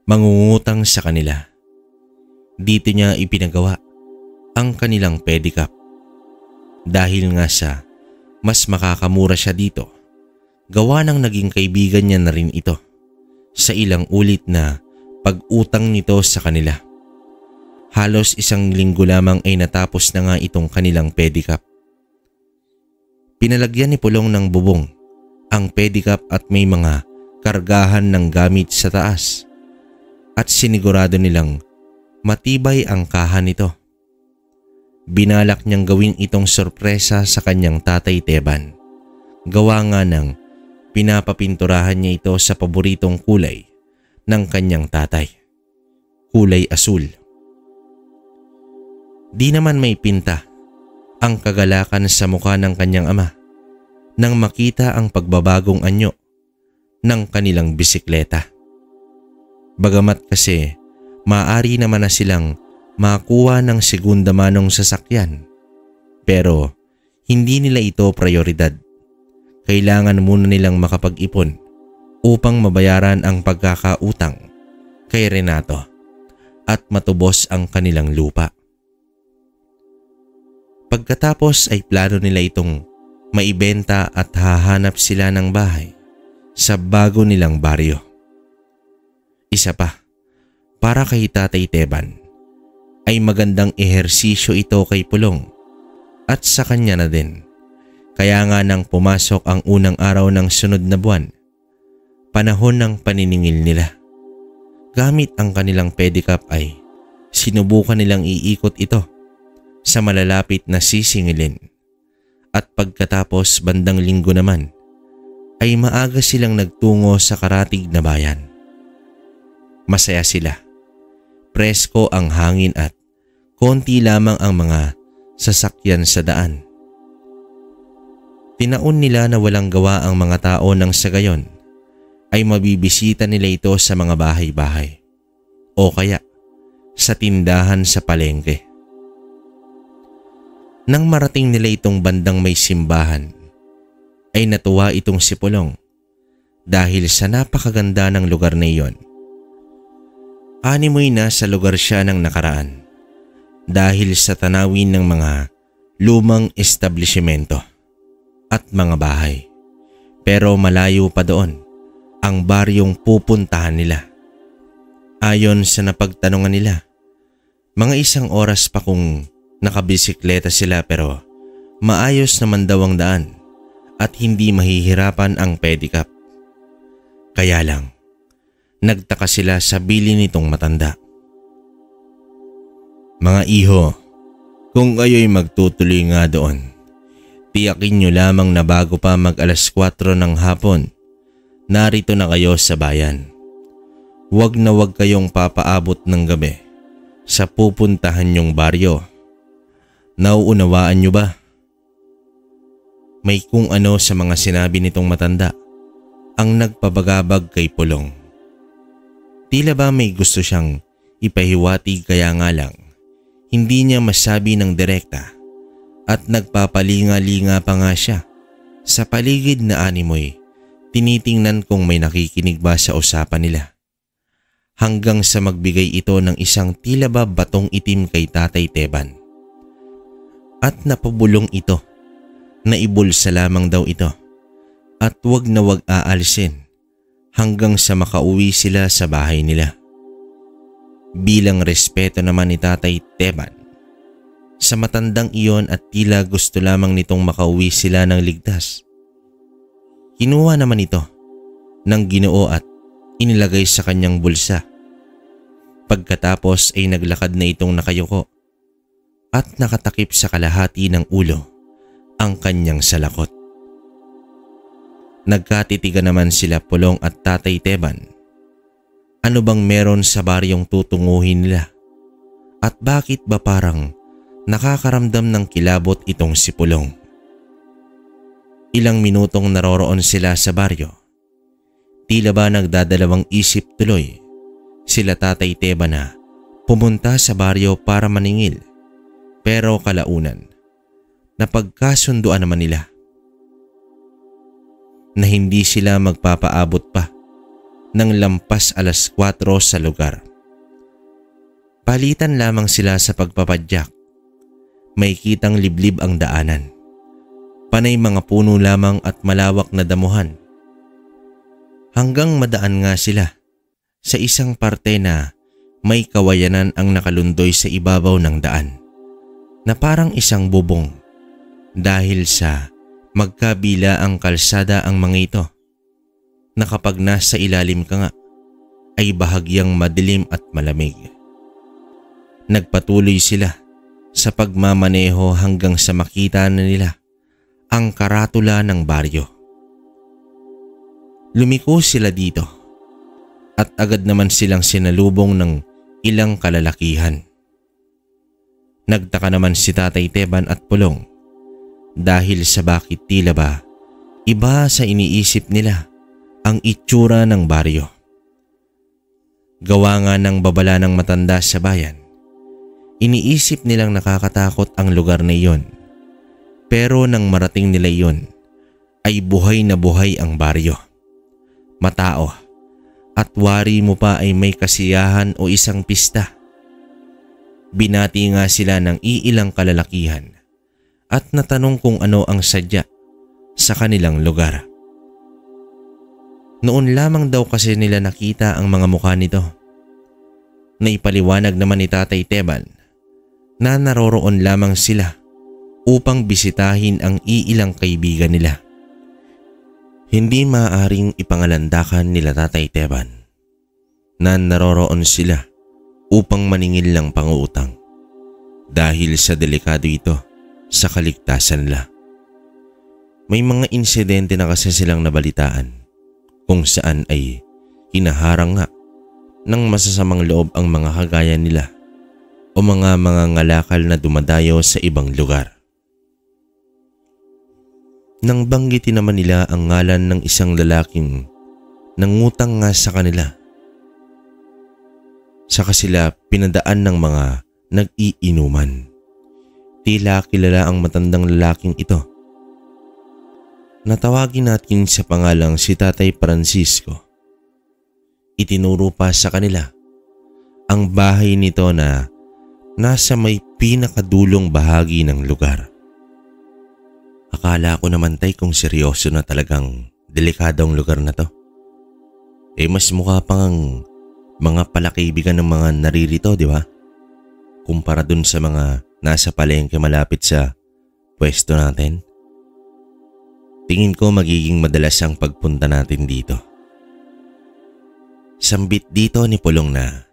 mangungutang sa kanila. Dito niya ipinagawa ang kanilang pedicab. Dahil nga sa mas makakamura siya dito, gawa ng naging kaibigan niya na rin ito sa ilang ulit na pag-utang nito sa kanila. Halos 1 linggo lamang ay natapos na nga itong kanilang pedicab. Pinalagyan ni Pulong ng bubong ang pedicab at may mga kargahan ng gamit sa taas at sinigurado nilang matibay ang kahan nito. Binalak niyang gawing itong sorpresa sa kanyang Tatay Teban. Gawa nga ng pinapapinturahan niya ito sa paboritong kulay ng kanyang tatay. Kulay asul. Di naman may pinta ang kagalakan sa mukha ng kanyang ama nang makita ang pagbabagong anyo ng kanilang bisikleta. Bagamat kasi maaari naman na silang makuha ng segunda manong sasakyan, pero hindi nila ito prioridad. Kailangan muna nilang makapag-ipon upang mabayaran ang pagkakautang kay Renato at matubos ang kanilang lupa. Pagkatapos ay plano nila itong maibenta at hahanap sila ng bahay sa bago nilang baryo. Isa pa, para kay Tatay Teban, ay magandang ehersisyo ito kay Pulong at sa kanya na din. Kaya nga nang pumasok ang unang araw ng sunod na buwan, panahon ng paniningil nila. Gamit ang kanilang pedicab ay sinubukan nilang iikot ito sa malalapit na sisingilin. At pagkatapos bandang linggo naman ay maaga silang nagtungo sa karatig na bayan. Masaya sila. Presko ang hangin at konti lamang ang mga sasakyan sa daan. Tinaon nila na walang gawa ang mga tao nang sa gayon ay mabibisita nila ito sa mga bahay-bahay o kaya sa tindahan sa palengke. Nang marating nila itong bandang may simbahan, ay natuwa itong si Pulong dahil sa napakaganda ng lugar na iyon. Animoy na sa lugar siya ng nakaraan dahil sa tanawin ng mga lumang establishmento at mga bahay. Pero malayo pa doon ang baryong pupuntahan nila. Ayon sa napagtanungan nila, mga 1 oras pa kung nakabisikleta sila pero maayos naman daw ang daan at hindi mahihirapan ang pedicab. Kaya lang, nagtaka sila sa bili nitong matanda. Mga iho, kung kayo'y magtutuloy nga doon, tiyakin nyo lamang na bago pa mag 4:00 ng hapon, narito na kayo sa bayan. Huwag na huwag kayong papaabot ng gabi sa pupuntahan nyong baryo. Nauunawaan nyo ba? May kung ano sa mga sinabi nitong matanda ang nagpabagabag kay Pulong. Tila ba may gusto siyang ipahiwatig kaya nga lang hindi niya masabi ng direkta at nagpapalinga-linga pa nga siya sa paligid na animoy tinitingnan kung may nakikinig ba sa usapan nila. Hanggang sa magbigay ito ng isang tila ba batong itim kay Tatay Teban. At napabulong ito na ibulsa lamang daw ito at wag na wag aalsin hanggang sa makauwi sila sa bahay nila. Bilang respeto naman ni Tatay Teban sa matandang iyon at tila gusto lamang nitong makauwi sila ng ligtas, kinuha naman ito ng Ginoo at inilagay sa kanyang bulsa. Pagkatapos ay naglakad na itong nakayuko at nakatakip sa kalahati ng ulo ang kanyang salakot. Nagkatitigan naman sila Pulong at Tatay Teban. Ano bang meron sa baryong tutunguhin nila? At bakit ba parang nakakaramdam ng kilabot itong si Pulong? Ilang minutong naroroon sila sa baryo. Tila ba nagdadalawang isip tuloy sila Tatay Teban na pumunta sa baryo para maningil. Pero kalaunan, napagkasunduan naman nila na hindi sila magpapaabot pa ng lampas 4:00 sa lugar. Palitan lamang sila sa pagpapadyak. May kitang liblib ang daanan. Panay mga puno lamang at malawak na damuhan. Hanggang madaan nga sila sa isang parte na may kawayanan ang nakalundoy sa ibabaw ng daan na parang isang bubong dahil sa magkabila ang kalsada ang mga ito na kapag nasa ilalim ka nga ay bahagyang madilim at malamig. Nagpatuloy sila sa pagmamaneho hanggang sa makita na nila ang karatula ng baryo. Lumiko sila dito at agad naman silang sinalubong ng ilang kalalakihan. Nagtaka naman si Tatay Teban at Pulong dahil sa bakit tila ba iba sa iniisip nila ang itsura ng baryo. Gawa nga ng babala ng matanda sa bayan, iniisip nilang nakakatakot ang lugar na iyon. Pero nang marating nila iyon ay buhay na buhay ang baryo. Matao at wari mo pa ay may kasiyahan o isang pista. Binati nga sila ng iilang kalalakihan at natanong kung ano ang sadya sa kanilang lugar. Noon lamang daw kasi nila nakita ang mga mukha nito. Naipaliwanag naman ni Tatay Teban na naroroon lamang sila upang bisitahin ang iilang kaibigan nila. Hindi maaaring ipangalandakan nila Tatay Teban na naroroon sila upang maningil ng panguutang dahil sa delikado ito sa kaligtasan nila. May mga insidente na kasi silang nabalitaan kung saan ay hinaharang nga ng masasamang loob ang mga kagaya nila o mga ngalakal na dumadayo sa ibang lugar. Nang banggitin naman nila ang ngalan ng isang lalaking nangutang nga sa kanila, saka sila pinadaan ng mga nag-iinuman. Tila kilala ang matandang lalaking ito. Natawagin natin sa pangalang si Tatay Francisco. Itinuro pa sa kanila ang bahay nito na nasa may pinakadulong bahagi ng lugar. Akala ko naman tay kung seryoso na talagang delikadong lugar na to. Mas mukha pang mga palakaibigan ng mga naririto, di ba? Kumpara dun sa mga nasa palengke malapit sa pwesto natin. Tingin ko magiging madalas ang pagpunta natin dito. Sambit dito ni Pulong na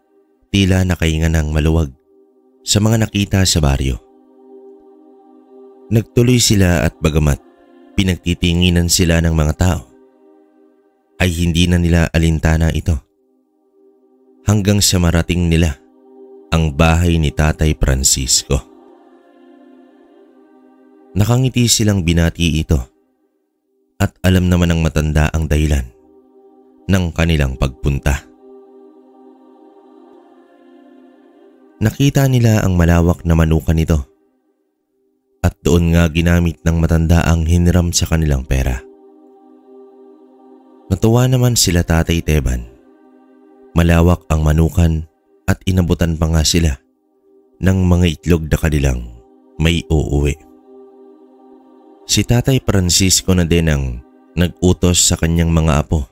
tila nakahinga ng maluwag sa mga nakita sa baryo. Nagtuloy sila at bagamat pinagtitinginan sila ng mga tao, ay hindi na nila alintana ito. Hanggang sa marating nila ang bahay ni Tatay Francisco. Nakangiti silang binati ito. At alam naman ng matanda ang dahilan ng kanilang pagpunta. Nakita nila ang malawak na manukan nito at doon nga ginamit ng matanda ang hiniram sa kanilang pera. Natuwa naman sila Tatay Teban. Malawak ang manukan at inabutan pa nga sila ng mga itlog na kanilang may uuwi. Si Tatay Francisco na din ang nag-utos sa kanyang mga apo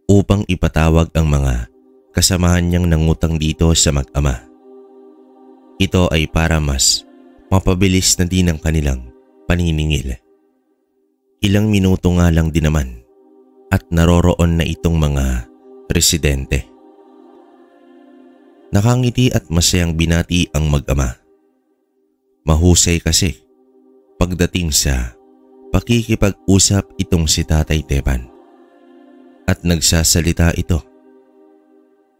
upang ipatawag ang mga kasamahan niyang nangutang dito sa mag-ama. Ito ay para mas mapabilis na din ang kanilang paniningil. Ilang minuto nga lang din naman at naroroon na itong mga residente. Nakangiti at masayang binati ang mag-ama. Mahusay kasi pagdating sa pakikipag-usap itong si Tatay Teban at nagsasalita ito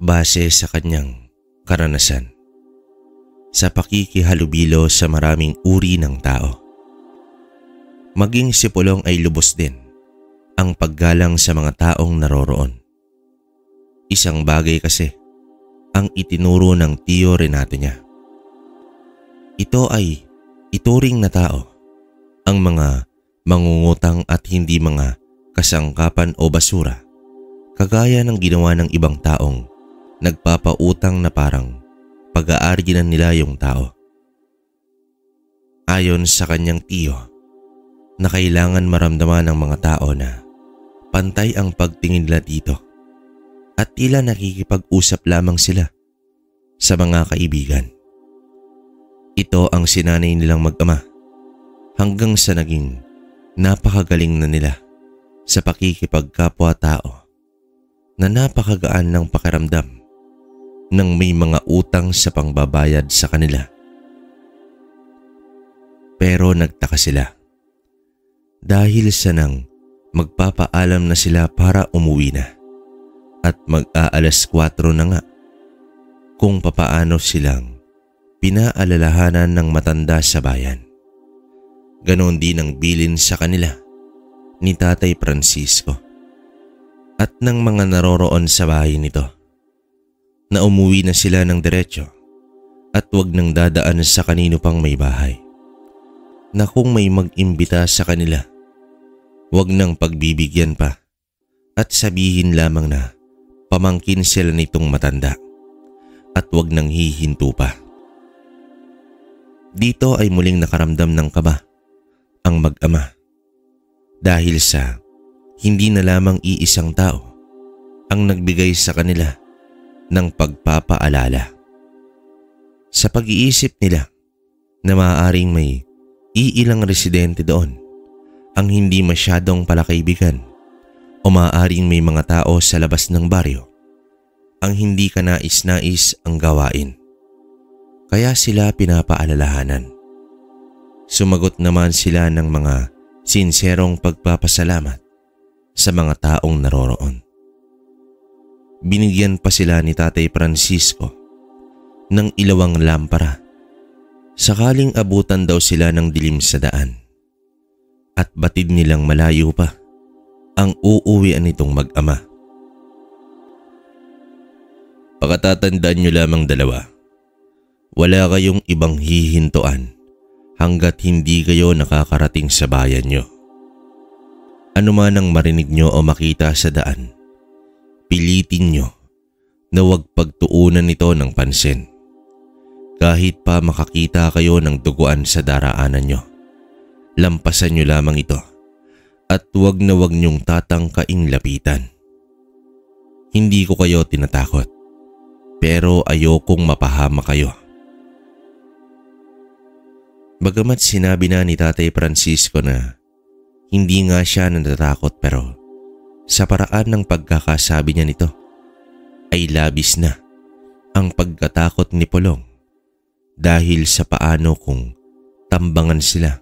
base sa kanyang karanasan sa pakikihalubilo sa maraming uri ng tao. Maging si Pulong ay lubos din ang paggalang sa mga taong naroroon. Isang bagay kasi ang itinuro ng tiyo Renato niya. Ito ay ituring na tao ang mga mangungutang at hindi mga kasangkapan o basura kagaya ng ginawa ng ibang taong nagpapautang na parang pag-aarginan nila yung tao. Ayon sa kanyang tiyo na kailangan maramdaman ng mga tao na pantay ang pagtingin nila dito at tila nakikipag-usap lamang sila sa mga kaibigan. Ito ang sinanay nilang mag-ama hanggang sa naging napakagaling na nila sa pakikipagkapwa-tao na napakagaan ng pakiramdam nang may mga utang sa pangbabayad sa kanila. Pero nagtaka sila dahil sa nang magpapaalam na sila para umuwi na at mag-aalas 4 na nga kung papaano silang pinaalalahanan ng matanda sa bayan. Ganon din ang bilin sa kanila ni Tatay Francisco at ng mga naroroon sa bahay nito na umuwi na sila ng diretso at wag nang dadaan sa kanino pang may bahay, na kung may mag-imbita sa kanila wag nang pagbibigyan pa at sabihin lamang na pamangkin sila nitong matanda at wag nang hihinto pa. Dito ay muling nakaramdam ng kaba ang mag-ama dahil sa hindi na lamang iisang tao ang nagbigay sa kanila ng pagpapaalala. Sa pag-iisip nila na maaaring may iilang residente doon ang hindi masyadong palakaibigan o maaaring may mga tao sa labas ng baryo ang hindi kanais-nais ang gawain. Kaya sila pinapaalalahanan. Sumagot naman sila ng mga sinserong pagpapasalamat sa mga taong naroroon. Binigyan pa sila ni Tatay Francisco ng ilawang lampara sakaling abutan daw sila ng dilim sa daan at batid nilang malayo pa ang uuwian nitong mag-ama. Pakatatandaan nyo lamang dalawa, wala kayong ibang hihintuan hanggat hindi kayo nakakarating sa bayan nyo. Ano man ang marinig nyo o makita sa daan, pilitin nyo na huwag pagtuunan nito ng pansin. Kahit pa makakita kayo ng duguan sa daraanan nyo, lampasan nyo lamang ito at huwag na huwag nyong tatangkaing lapitan. Hindi ko kayo tinatakot, pero ayokong mapahama kayo. Bagamat sinabi na ni Tatay Francisco na hindi nga siya natatakot, pero sa paraan ng pagkakasabi niya nito ay labis na ang pagkatakot ni Pulong dahil sa paano kung tambangan sila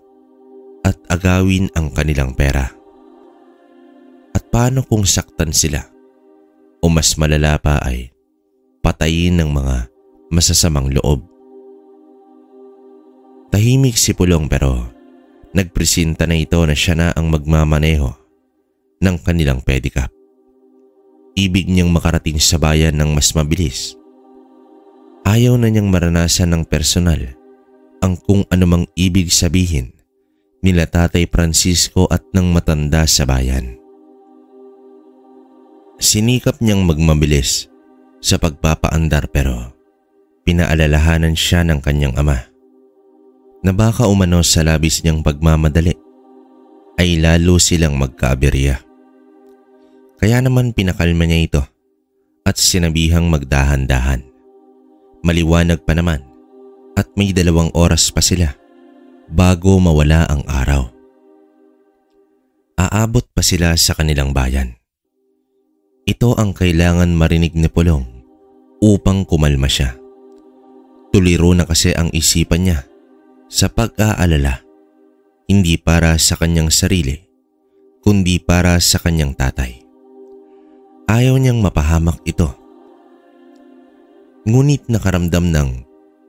at agawin ang kanilang pera. At paano kung saktan sila o mas malala pa ay patayin ng mga masasamang loob. Tahimik si Pulong pero nagpresenta na ito na siya na ang magmamaneho ng kanilang pedicab. Ibig niyang makarating sa bayan ng mas mabilis. Ayaw na niyang maranasan ng personal ang kung anumang ibig sabihin nila Tatay Francisco at ng matanda sa bayan. Sinikap niyang magmabilis sa pagpapaandar pero pinaalalahanan siya ng kanyang ama na baka umano sa labis niyang pagmamadali ay lalo silang magkaaberya. Kaya naman pinakalma niya ito at sinabihang magdahan-dahan. Maliwanag pa naman at may 2 oras pa sila bago mawala ang araw. Aabot pa sila sa kanilang bayan. Ito ang kailangan marinig ni Pulong upang kumalma siya. Tuliro na kasi ang isipan niya sa pag-aalala, hindi para sa kanyang sarili, kundi para sa kanyang tatay. Ayaw niyang mapahamak ito. Ngunit nakaramdam ng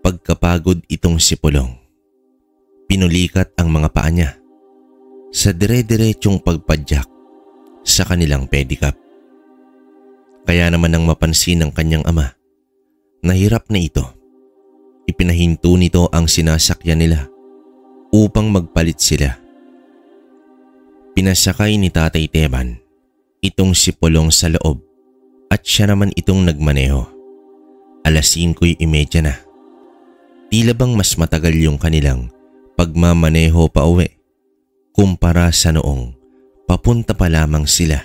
pagkapagod itong si Pulong. Pinulikat ang mga paa niya sa dire-diretsyong pagpadyak sa kanilang pedicab. Kaya naman nang mapansin ng kanyang ama, nahirap na ito. Ipinahinto nito ang sinasakyan nila upang magpalit sila. Pinasakay ni Tatay Teban itong si Pulong sa loob at siya naman itong nagmaneho. 5:30 na. Tila bang mas matagal yung kanilang pagmamaneho pa uwi kumpara sa noong papunta pa lamang sila.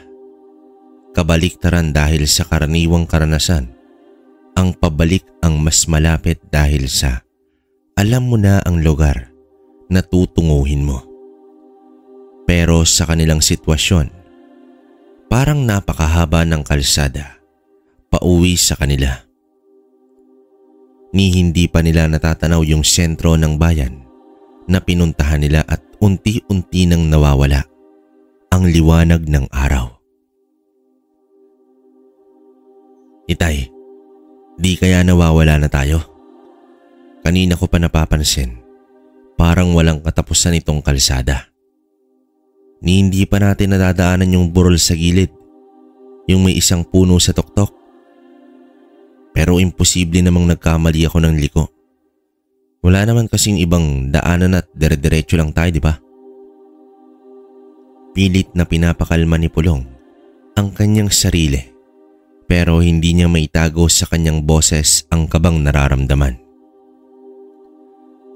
Kabaliktaran dahil sa karaniwang karanasan, ang pabalik ang mas malapit dahil sa alam mo na ang lugar na tutunguhin mo. Pero sa kanilang sitwasyon, parang napakahaba ng kalsada pauwi sa kanila. Ni hindi pa nila natatanaw yung sentro ng bayan na pinuntahan nila at unti-unti nang nawawala ang liwanag ng araw. Itay, di kaya nawawala na tayo? Kanina ko pa napapansin, parang walang katapusan itong kalsada. Ni hindi pa natin nadadaanan yung burol sa gilid, yung may isang puno sa tuktok. Pero imposible namang nagkamali ako ng liko. Wala naman kasing ibang daanan at dire-diretso lang tayo, di ba? Pilit na pinapakalma ni Pulong ang kanyang sarili, pero hindi niya maitago sa kanyang boses ang kabang nararamdaman.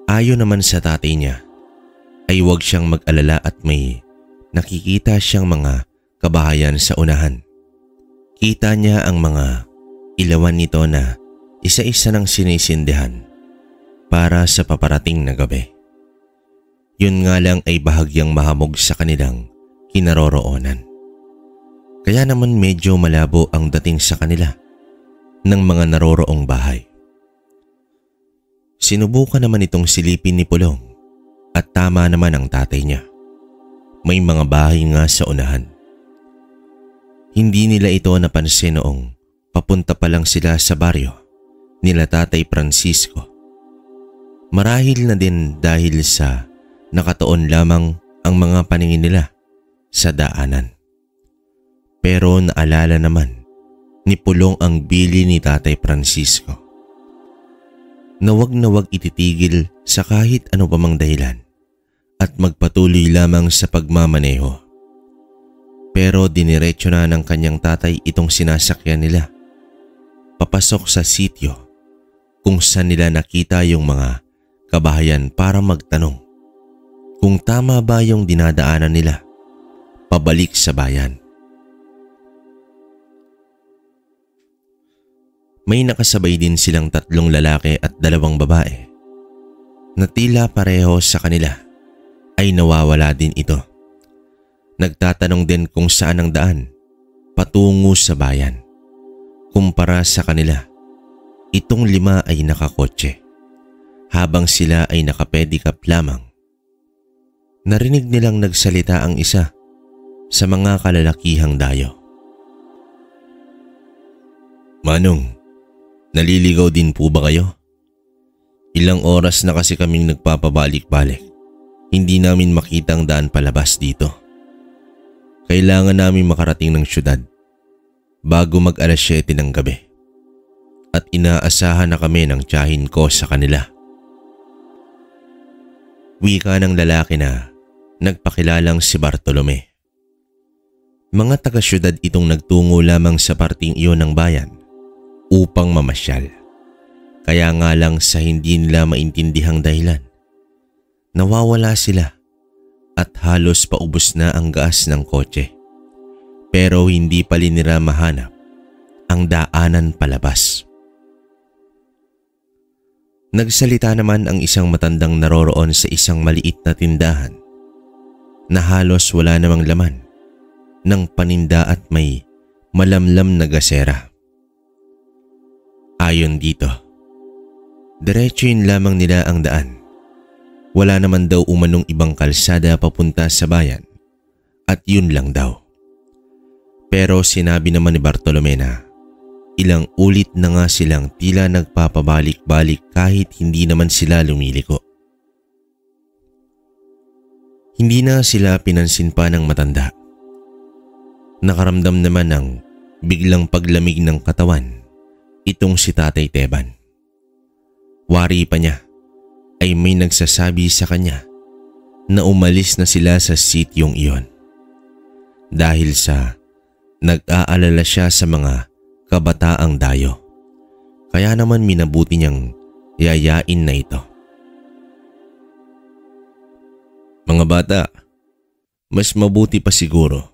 Ayon naman sa tatay niya, ay huwag siyang mag-alala at may nakikita siyang mga kabahayan sa unahan. Kita niya ang mga ilawan nito na isa-isa nang sinisindihan para sa paparating na gabi. Yun nga lang ay bahagyang mahamog sa kanilang kinaroroonan. Kaya naman medyo malabo ang dating sa kanila ng mga naroroong bahay. Sinubukan naman itong silipin ni Pulong at tama naman ang tatay niya. may mga bahay nga sa unahan. Hindi nila ito napansin noong papunta pa lang sila sa baryo nila Tatay Francisco. Marahil na din dahil sa nakataon lamang ang mga paningin nila sa daanan. Pero naalala naman ni Pulong ang bili ni Tatay Francisco na wag ititigil sa kahit ano pa mang dahilan at magpatuloy lamang sa pagmamaneho. Pero diniretso na ng kanyang tatay itong sinasakyan nila papasok sa sityo kung saan nila nakita yung mga kabahayan para magtanong kung tama ba yung dinadaanan nila pabalik sa bayan. May nakasabay din silang 3 lalaki at 2 babae na tila pareho sa kanila ay nawawala din ito. Nagtatanong din kung saan ang daan patungo sa bayan. Kumpara sa kanila, itong 5 ay nakakotse habang sila ay nakapedicab lamang. Narinig nilang nagsalita ang isa sa mga kalalakihang dayo. "Manong, naliligaw din po ba kayo? Ilang oras na kasi kaming nagpapabalik-balik. Hindi namin makitang daan palabas dito. Kailangan namin makarating ng syudad bago mag alas 7 ng gabi. At inaasahan na kami ng tiyahin ko sa kanila." Wika ng lalaki na nagpakilalang si Bartolome. Mga taga-syudad itong nagtungo lamang sa parting iyon ng bayan upang mamasyal. Kaya nga lang sa hindi nila maintindihang dahilan, nawawala sila at halos paubos na ang gas ng kotse. Pero hindi pa nila mahanap ang daanan palabas. Nagsalita naman ang isang matandang naroroon sa isang maliit na tindahan na halos wala namang laman ng paninda at may malamlam na gasera. Ayon dito, diretsuin lamang nila ang daan. Wala naman daw umanong ibang kalsada papunta sa bayan at yun lang daw. Pero sinabi naman ni Bartolome na ilang ulit na nga silang tila nagpapabalik-balik kahit hindi naman sila lumiliko. Hindi na sila pinansin pa ng matanda. Nakaramdam naman ng biglang paglamig ng katawan itong si Tatay Teban. Wari pa niya ay may nagsasabi sa kanya na umalis na sila sa sityong iyon dahil sa nag-aalala siya sa mga kabataang dayo. Kaya naman minabuti niyang yayain na ito. "Mga bata, mas mabuti pa siguro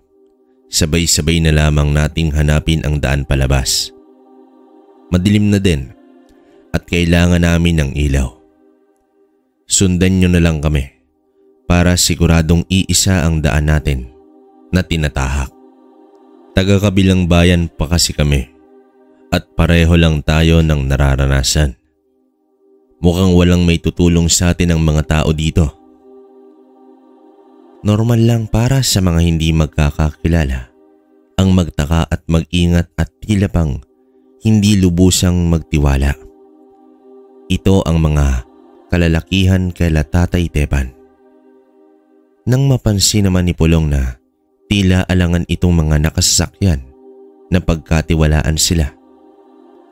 sabay-sabay na lamang nating hanapin ang daan palabas. Madilim na din at kailangan namin ng ilaw. Sundan niyo na lang kami para siguradong iisa ang daan natin na tinatahak. Taga-kabilang bayan pa kasi kami at pareho lang tayo ng nararanasan. Mukhang walang may tutulong sa atin ang mga tao dito. Normal lang para sa mga hindi magkakakilala ang magtaka at mag-ingat at tila pang hindi lubusang magtiwala. Ito ang mga kalalakihan kaila Tatay Teban. Nang mapansin naman ni Pulong na tila alangan itong mga nakasasakyan na pagkatiwalaan sila,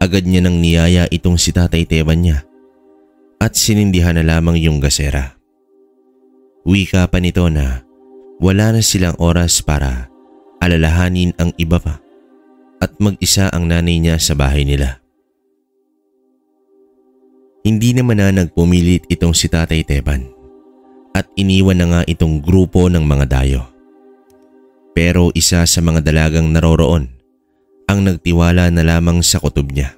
agad niya nang niyaya itong si Tatay Teban niya at sinindihan na lamang yung gasera. Wika pa nito na wala na silang oras para alalahanin ang iba pa at mag-isa ang nanay niya sa bahay nila. Hindi naman na nagpumilit itong si Tatay Teban at iniwan na nga itong grupo ng mga dayo. Pero isa sa mga dalagang naroroon ang nagtiwala na lamang sa kutob niya.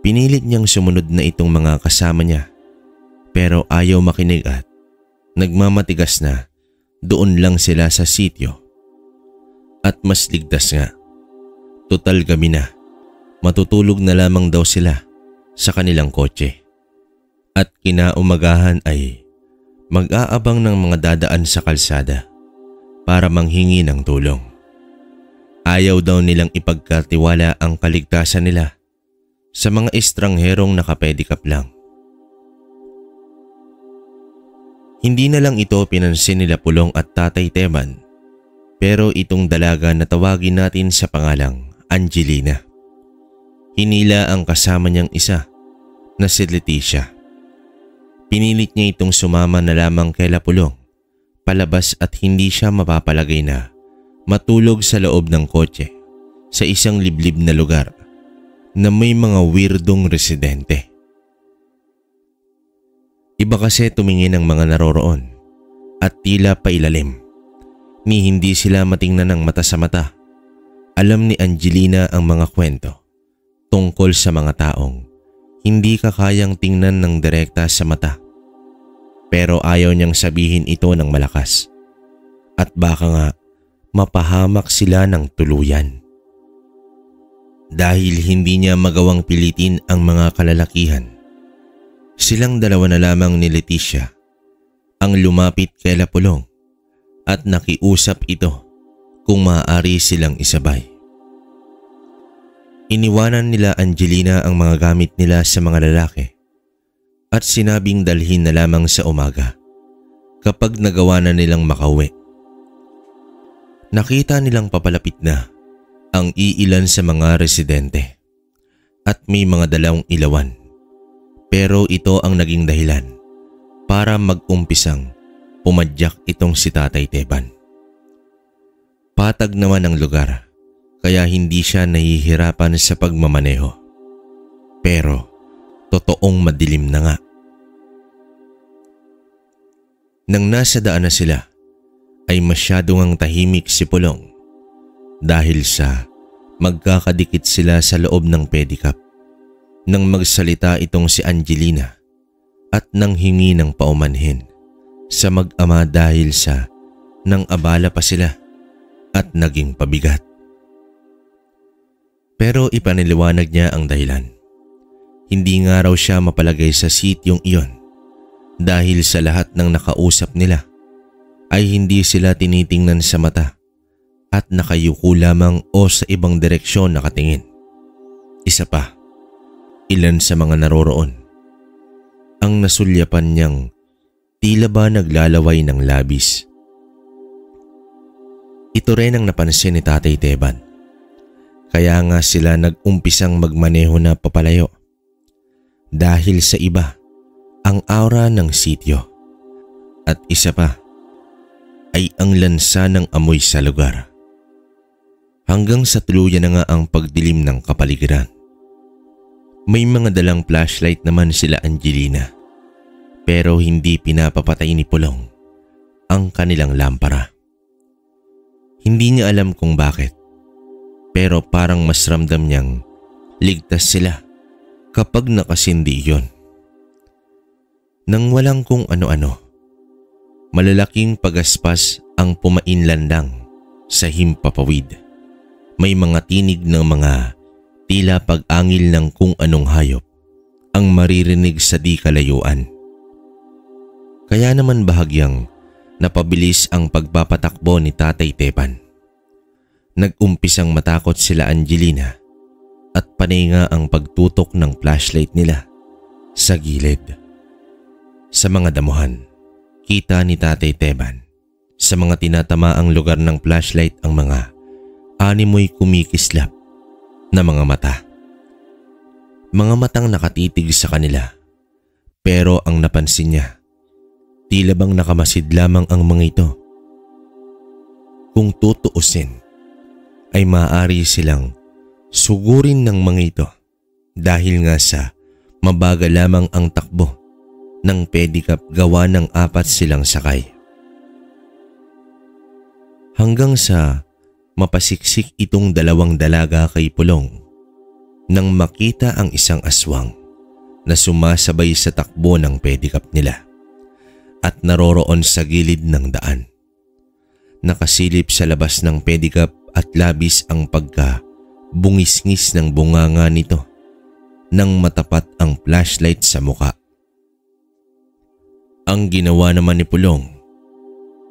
Pinilit niyang sumunod na itong mga kasama niya pero ayaw makinig at nagmamatigas na doon lang sila sa sityo. At mas ligtas nga. Total gabi na. Matutulog na lamang daw sila sa kanilang kotse. At kinaumagahan ay Mag-aabang ng mga dadaan sa kalsada para manghingi ng tulong. Ayaw daw nilang ipagkatiwala ang kaligtasan nila sa mga estrangherong nakapedicab lang. Hindi na lang ito pinansin nila Pulong at Tatay Teban, pero itong dalaga na tawagin natin sa pangalang Angelina. Hinila ang kasama niyang isa na si Leticia. Pinilit niya itong sumama na lamang kay Pulong palabas at hindi siya mapapalagay na matulog sa loob ng kotse sa isang liblib na lugar na may mga weirdong residente. Iba kasi tumingin ang mga naroroon at tila pailalim, ni hindi sila matingnan ng mata sa mata. Alam ni Angelina ang mga kwento tungkol sa mga taong hindi kakayang tingnan ng direkta sa mata. Pero ayaw niyang sabihin ito ng malakas at baka nga mapahamak sila ng tuluyan. Dahil hindi niya magawang pilitin ang mga kalalakihan, silang dalawa na lamang ni Leticia ang lumapit kay Pulong at nakiusap ito kung maaari silang isabay. Iniwanan nila Angelina ang mga gamit nila sa mga lalaki at sinabing dalhin na lamang sa umaga kapag nagawa na nilang makauwi. Nakita nilang papalapit na ang iilan sa mga residente at may mga dalawang ilawan. Pero ito ang naging dahilan para mag-umpisang pumadyak itong si Tatay Teban. Patag naman ang lugar kaya hindi siya nahihirapan sa pagmamaneho. Pero totoong madilim na nga. Nang nasa daan na sila ay masyadong ang tahimik si Pulong dahil sa magkakadikit sila sa loob ng pedicab. Nang magsalita itong si Angelina at nang hingi ng paumanhin sa mag-ama dahil sa nang abala pa sila at naging pabigat. Pero ipaniliwanag niya ang dahilan. Hindi nga raw siya mapalagay sa sityong iyon dahil sa lahat ng nakausap nila ay hindi sila tinitingnan sa mata at nakayuko lamang o sa ibang direksyon nakatingin. Isa pa, ilan sa mga naroroon ang nasulyapan niyang tila ba naglalaway ng labis. Ito rin ang napansin ni Tatay Teban. Kaya nga sila nag-umpisang magmaneho na papalayo. Dahil sa iba, ang aura ng sityo. At isa pa, ay ang lansa ng amoy sa lugar. Hanggang sa tuluyan na nga ang pagdilim ng kapaligiran. May mga dalang flashlight naman sila Angelina. Pero hindi pinapapatay ni Pulong ang kanilang lampara. Hindi niya alam kung bakit. Pero parang mas ramdam niyang ligtas sila kapag nakasindi yon. Nang walang kung ano-ano, malalaking pagaspas ang pumainlandang sa himpapawid. May mga tinig ng mga tila pag-angil ng kung anong hayop ang maririnig sa di kalayuan. Kaya naman bahagyang napabilis ang pagpapatakbo ni Tatay Teban. Nag-umpisang matakot sila Angelina at panay nga ang pagtutok ng flashlight nila sa gilid. Sa mga damuhan, kita ni Tatay Teban sa mga tinatamaang lugar ng flashlight ang mga animoy kumikislap na mga mata. Mga matang nakatitig sa kanila, pero ang napansin niya, tila bang nakamasid lamang ang mga ito. Kung tutuusin, ay maaari silang sugurin ng mga ito dahil nga sa mabagal lamang ang takbo ng pedicab gawa ng 4 silang sakay. Hanggang sa mapasiksik itong dalawang dalaga kay Pulong nang makita ang isang aswang na sumasabay sa takbo ng pedicab nila at naroroon sa gilid ng daan. Nakasilip sa labas ng pedicab at labis ang pagka-bungis-ngis ng bunganga nito nang matapat ang flashlight sa muka. Ang ginawa naman ni Pulong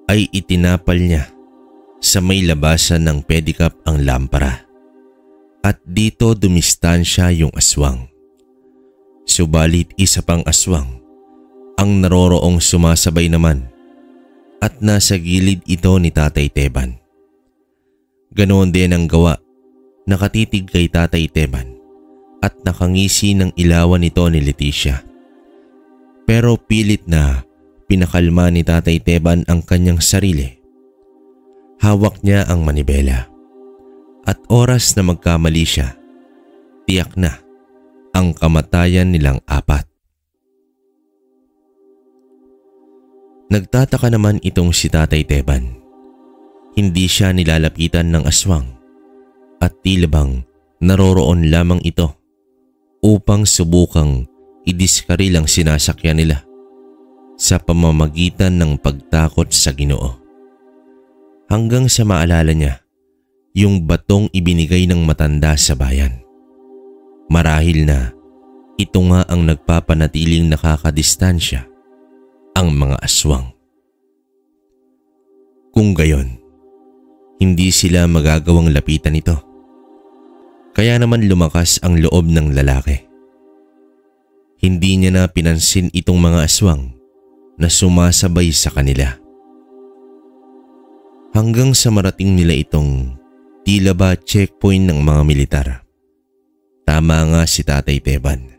ay itinapal niya sa may labasan ng pedicab ang lampara at dito dumistansya yung aswang. Subalit isa pang aswang ang naroroong sumasabay naman at nasa gilid ito ni Tatay Teban. Ganoon din ang gawa, nakatitig kay Tatay Teban at nakangisi ng ilawan nito ni Leticia. Pero pilit na pinakalma ni Tatay Teban ang kanyang sarili. Hawak niya ang manibela at oras na magkamali siya, tiyak na ang kamatayan nilang apat. Nagtataka naman itong si Tatay Teban. Hindi siya nilalapitan ng aswang at tila bang naroroon lamang ito upang subukang idiskaril ang sinasakyan nila sa pamamagitan ng pagtakot sa Ginoo. Hanggang sa maalala niya yung batong ibinigay ng matanda sa bayan. Marahil na ito nga ang nagpapanatiling nakakadistansya ang mga aswang. Kung gayon, hindi sila magagawang lapitan ito. Kaya naman lumakas ang loob ng lalaki. Hindi niya na pinansin itong mga aswang na sumasabay sa kanila. Hanggang sa marating nila itong tila ba checkpoint ng mga militar. Tama nga si Tatay Teban.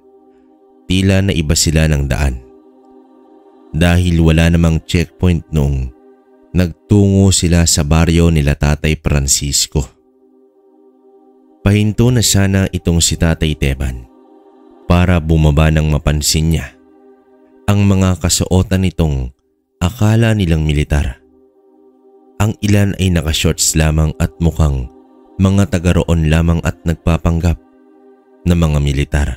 Tila na iba sila ng daan. Dahil wala namang checkpoint noong nagtungo sila sa baryo nila Tatay Francisco. Pahinto na sana itong si Tatay Teban para bumaba nang mapansin niya ang mga kasuotan nitong akala nilang militar. Ang ilan ay nakashorts lamang at mukhang mga taga-roon lamang at nagpapanggap na mga militar.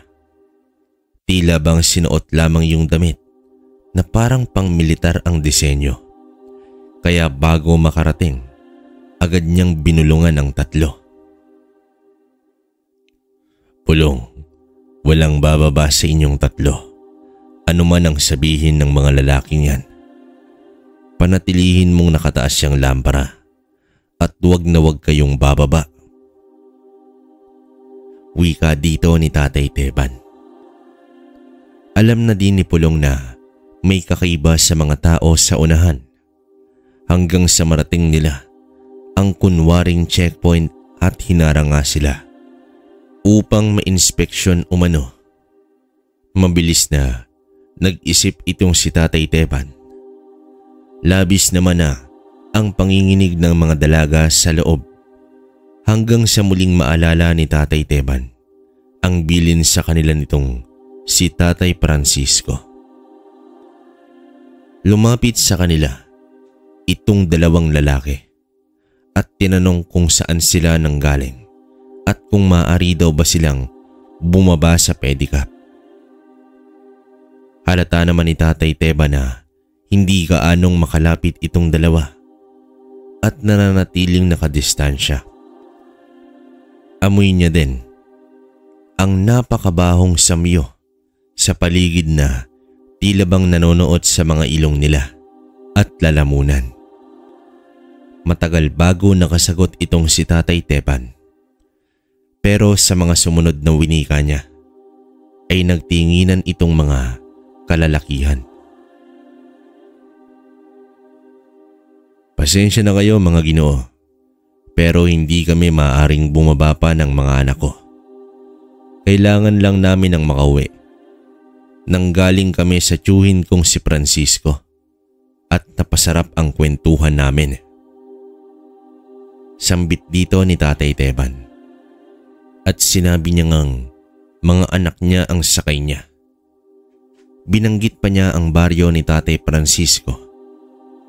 Tila bang sinuot lamang yung damit na parang pang-militar ang disenyo. Kaya bago makarating, agad niyang binulungan ang tatlo. Pulong, walang bababa sa inyong tatlo. Ano man ang sabihin ng mga lalaking yan. Panatilihin mong nakataas yung lampara at huwag na huwag kayong bababa. Wika dito ni Tatay Teban. Alam na din ni Pulong na may kakaiba sa mga tao sa unahan hanggang sa marating nila ang kunwaring checkpoint at hinarang nga sila upang ma-inspeksyon umano. Mabilis na nag-isip itong si Tatay Teban. Labis naman na ang panginginig ng mga dalaga sa loob hanggang sa muling maalala ni Tatay Teban ang bilin sa kanila nitong si Tatay Francisco. Lumapit sa kanila itong dalawang lalaki at tinanong kung saan sila nanggaling at kung maaari daw ba silang bumaba sa pedicab. Halata naman ni Tatay Teban na hindi kaanong makalapit itong dalawa at nananatiling nakadistansya. Amoy niya din ang napakabahong samyo sa paligid na tila bang nanonood sa mga ilong nila at lalamunan. Matagal bago nakasagot itong si Tatay Teban. Pero sa mga sumunod na winika niya ay nagtinginan itong mga kalalakihan. Pasensya na kayo mga Ginoo, pero hindi kami maaaring bumaba pa ng mga anak ko. Kailangan lang namin ang makauwi. Nanggaling kami sa tiyuhin kong si Francisco at napasarap ang kwentuhan namin. Sambit dito ni Tatay Teban at sinabi niya ngang mga anak niya ang sakay niya. Binanggit pa niya ang baryo ni Tatay Francisco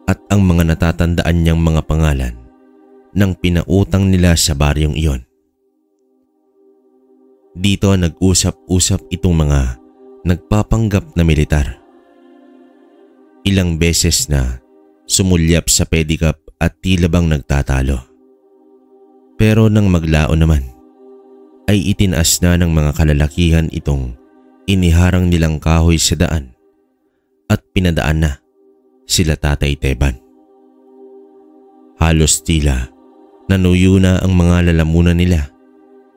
at ang mga natatandaan niyang mga pangalan ng pinautang nila sa baryong iyon. Dito nag-usap-usap itong mga nagpapanggap na militar. Ilang beses na sumulyap sa pedicab at tila bang nagtatalo. Pero nang maglao naman, ay itinaas na ng mga kalalakihan itong iniharang nilang kahoy sa daan at pinadaan na sila Tatay Teban. Halos tila nanuyo na ang mga lalamunan nila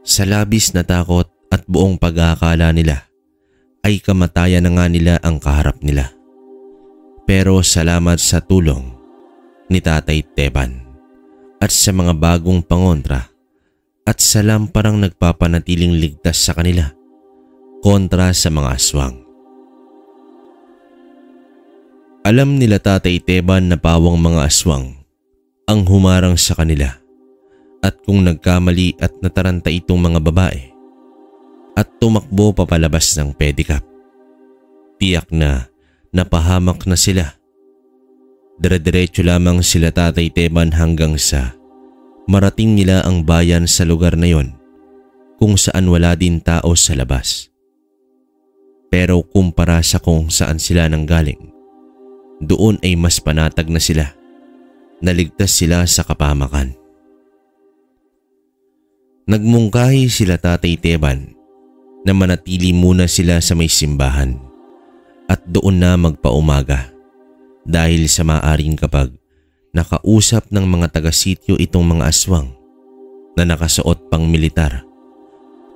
sa labis na takot at buong pag-aakala nila ay kamatayan na nga nila ang kaharap nila. Pero salamat sa tulong ni Tatay Teban at sa mga bagong pangontra at sa lamparang nagpapanatiling ligtas sa kanila kontra sa mga aswang. Alam nila Tatay Teban na pawang mga aswang ang humarang sa kanila at kung nagkamali at nataranta itong mga babae at tumakbo papalabas ng pedicab, tiyak na napahamak na sila. Dire-diretso lamang sila Tatay Teban hanggang sa marating nila ang bayan sa lugar na yon kung saan wala din tao sa labas. Pero kumpara sa kung saan sila nanggaling, doon ay mas panatag na sila. Naligtas sila sa kapahamakan. Nagmungkahi sila Tatay Teban na manatili muna sila sa may simbahan at doon na magpaumaga dahil sa maaring kapag nakausap ng mga taga-sityo itong mga aswang na nakasuot pang militar,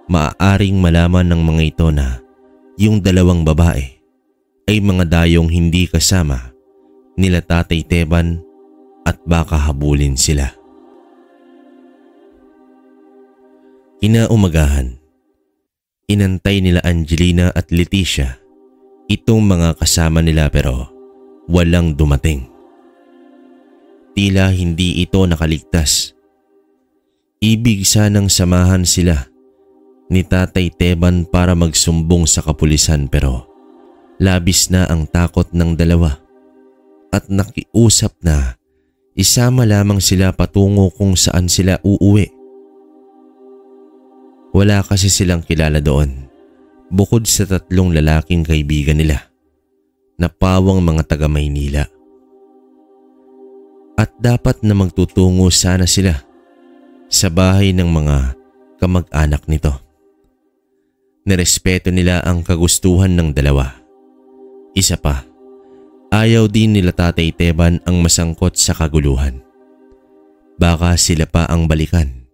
maaaring malaman ng mga ito na yung dalawang babae ay mga dayong hindi kasama nila Tatay Teban at baka habulin sila. Kinaumagahan, inantay nila Angelina at Leticia itong mga kasama nila pero walang dumating. Tila hindi ito nakaligtas. Ibig sanang samahan sila ni Tatay Teban para magsumbong sa kapulisan pero labis na ang takot ng dalawa at nakiusap na isama lamang sila patungo kung saan sila uuwi. Wala kasi silang kilala doon bukod sa 3 lalaking kaibigan nila na pawang mga taga Maynila. At dapat na magtutungo sana sila sa bahay ng mga kamag-anak nito. Nirespeto nila ang kagustuhan ng dalawa. Isa pa, ayaw din nila Tatay Teban ang masangkot sa kaguluhan. Baka sila pa ang balikan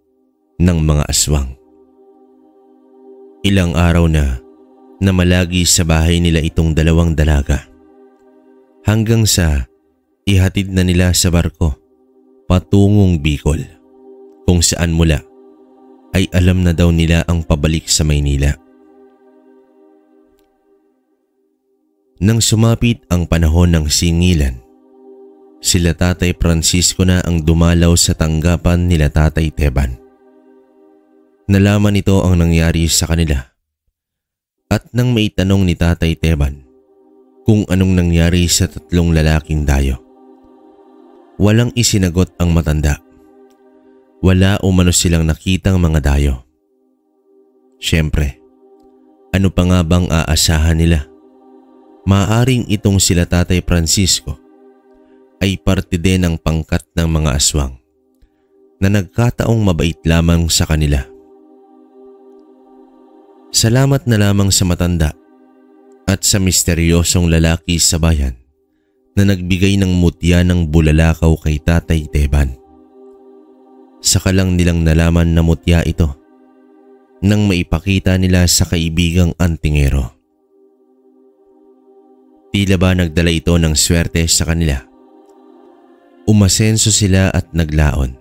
ng mga aswang. Ilang araw na namalagi sa bahay nila itong dalawang dalaga hanggang sa ihatid na nila sa barko patungong Bicol kung saan mula ay alam na daw nila ang pabalik sa Maynila. Nang sumapit ang panahon ng singilan, sila Tatay Francisco na ang dumalaw sa tanggapan nila Tatay Teban. Nalaman nito ang nangyari sa kanila at nang maitanong ni Tatay Teban kung anong nangyari sa 3 lalaking dayo, walang isinagot ang matanda. Wala umano silang nakitang mga dayo. Siyempre, ano pa nga bang aasahan nila? Maaring itong sila Tatay Francisco ay parte din ng pangkat ng mga aswang na nagkataong mabait lamang sa kanila. Salamat na lamang sa matanda at sa misteryosong lalaki sa bayan na nagbigay ng mutya ng bulalakaw kay Tatay Teban. Saka lang nilang nalaman na mutya ito nang maipakita nila sa kaibigang antingero. Tila ba nagdala ito ng swerte sa kanila. Umasenso sila at naglaon.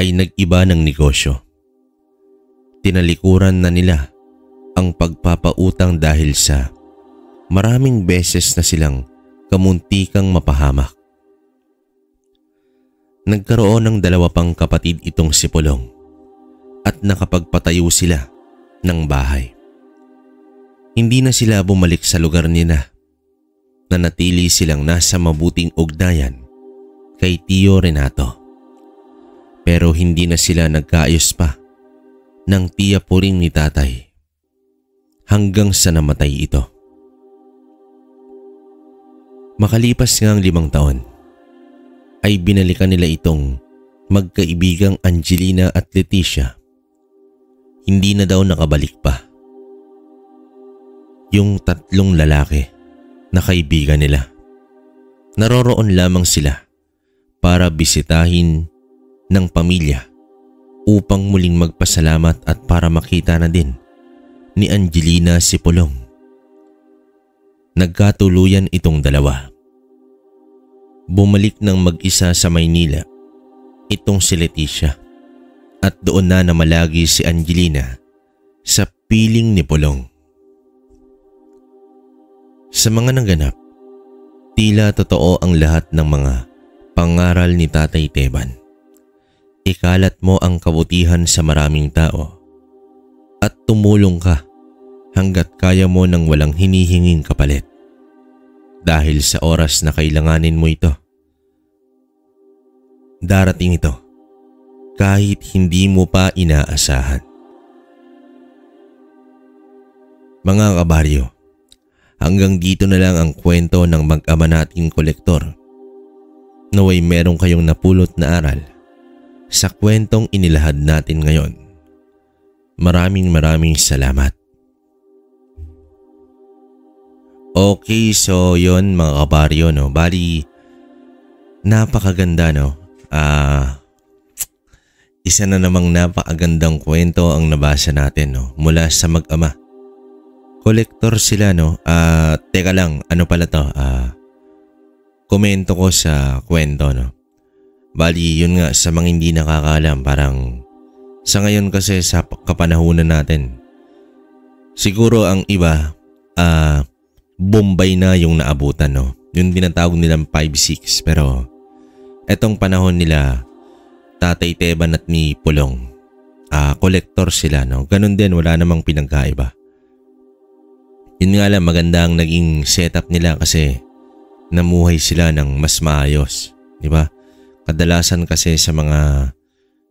Ay nag-iba ng negosyo. Tinalikuran na nila ang pagpapautang dahil sa maraming beses na silang kamuntikang mapahamak. Nagkaroon ng 2 pang kapatid itong si Pulong at nakapagpatayo sila ng bahay. Hindi na sila bumalik sa lugar nila. Nanatili silang nasa mabuting ugnayan kay Tio Renato. Pero hindi na sila nagkaayos pa ng tiya puring ni Tatay hanggang sa namatay ito. Makalipas nga ang 5 taon, ay binalikan nila itong magkaibigang Angelina at Leticia. Hindi na daw nakabalik pa yung 3 lalaki na kaibigan nila. Naroroon lamang sila para bisitahin ng pamilya upang muling magpasalamat at para makita na din ni Angelina si Pulong. Nagkatuluyan itong dalawa. Bumalik ng mag-isa sa Maynila itong si Leticia at doon na namalagi si Angelina sa piling ni Pulong. Sa mga naganap, tila totoo ang lahat ng mga pangaral ni Tatay Teban. Ikalat mo ang kabutihan sa maraming tao at tumulong ka hanggat kaya mo nang walang hinihinging kapalit. Dahil sa oras na kailanganin mo ito, darating ito kahit hindi mo pa inaasahan. Mga kabaryo, hanggang dito na lang ang kwento ng mag-ama nating kolektor. Naway merong kayong napulot na aral sa kwentong inilahad natin ngayon. Maraming salamat. Okay, so yon mga kabaryo, no? Bali, napakaganda, no? Isa na namang napakagandang kwento ang nabasa natin, no? Mula sa mag-ama. Kolektor sila, no? Teka lang, ano pala to? Komento ko sa kwento, no? Bali, yun nga, sa mga hindi nakakaalam, parang sa ngayon kasi sa kapanahunan natin, siguro ang iba, Bombay na yung naabutan, no? Yung tinatawag nilang 5-6, pero etong panahon nila, Tatay Teban at ni Pulong, kolektor sila, no? Ganun din, wala namang pinagkaiba. Yun nga lang, maganda ang naging setup nila kasi namuhay sila ng mas maayos, di ba? Kadalasan kasi sa mga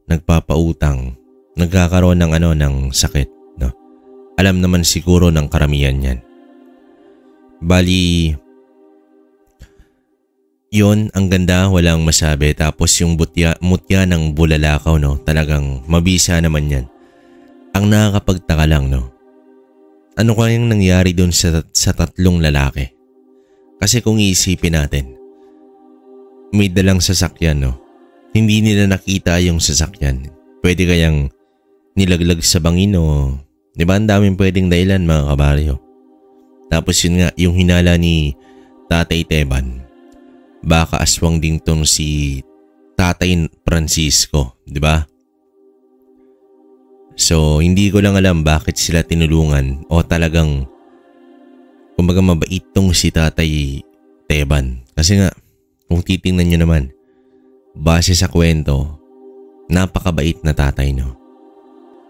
nagpapautang, nagkakaroon ng sakit, no? Alam naman siguro ng karamihan yan. Bali, yun, ang ganda, walang masabi. Tapos yung mutya ng bulalakaw, no? Talagang mabisa naman yan. Ang nakakapagtaka lang, no? Ano kayang nangyari dun sa tatlong lalaki? Kasi kung iisipin natin, may dalang sasakyan, no? Hindi nila nakita yung sasakyan. Pwede kayang nilaglag sa bangin, o di ba ang daming pwedeng dahilan, mga kabaryo? Tapos yun nga, yung hinala ni Tatay Teban, baka aswang din tong si Tatay Francisco, di ba? So, hindi ko lang alam bakit sila tinulungan o talagang kumbaga mabait tong si Tatay Teban. Kasi nga, kung titingnan nyo naman, base sa kwento, napakabait na tatay, no?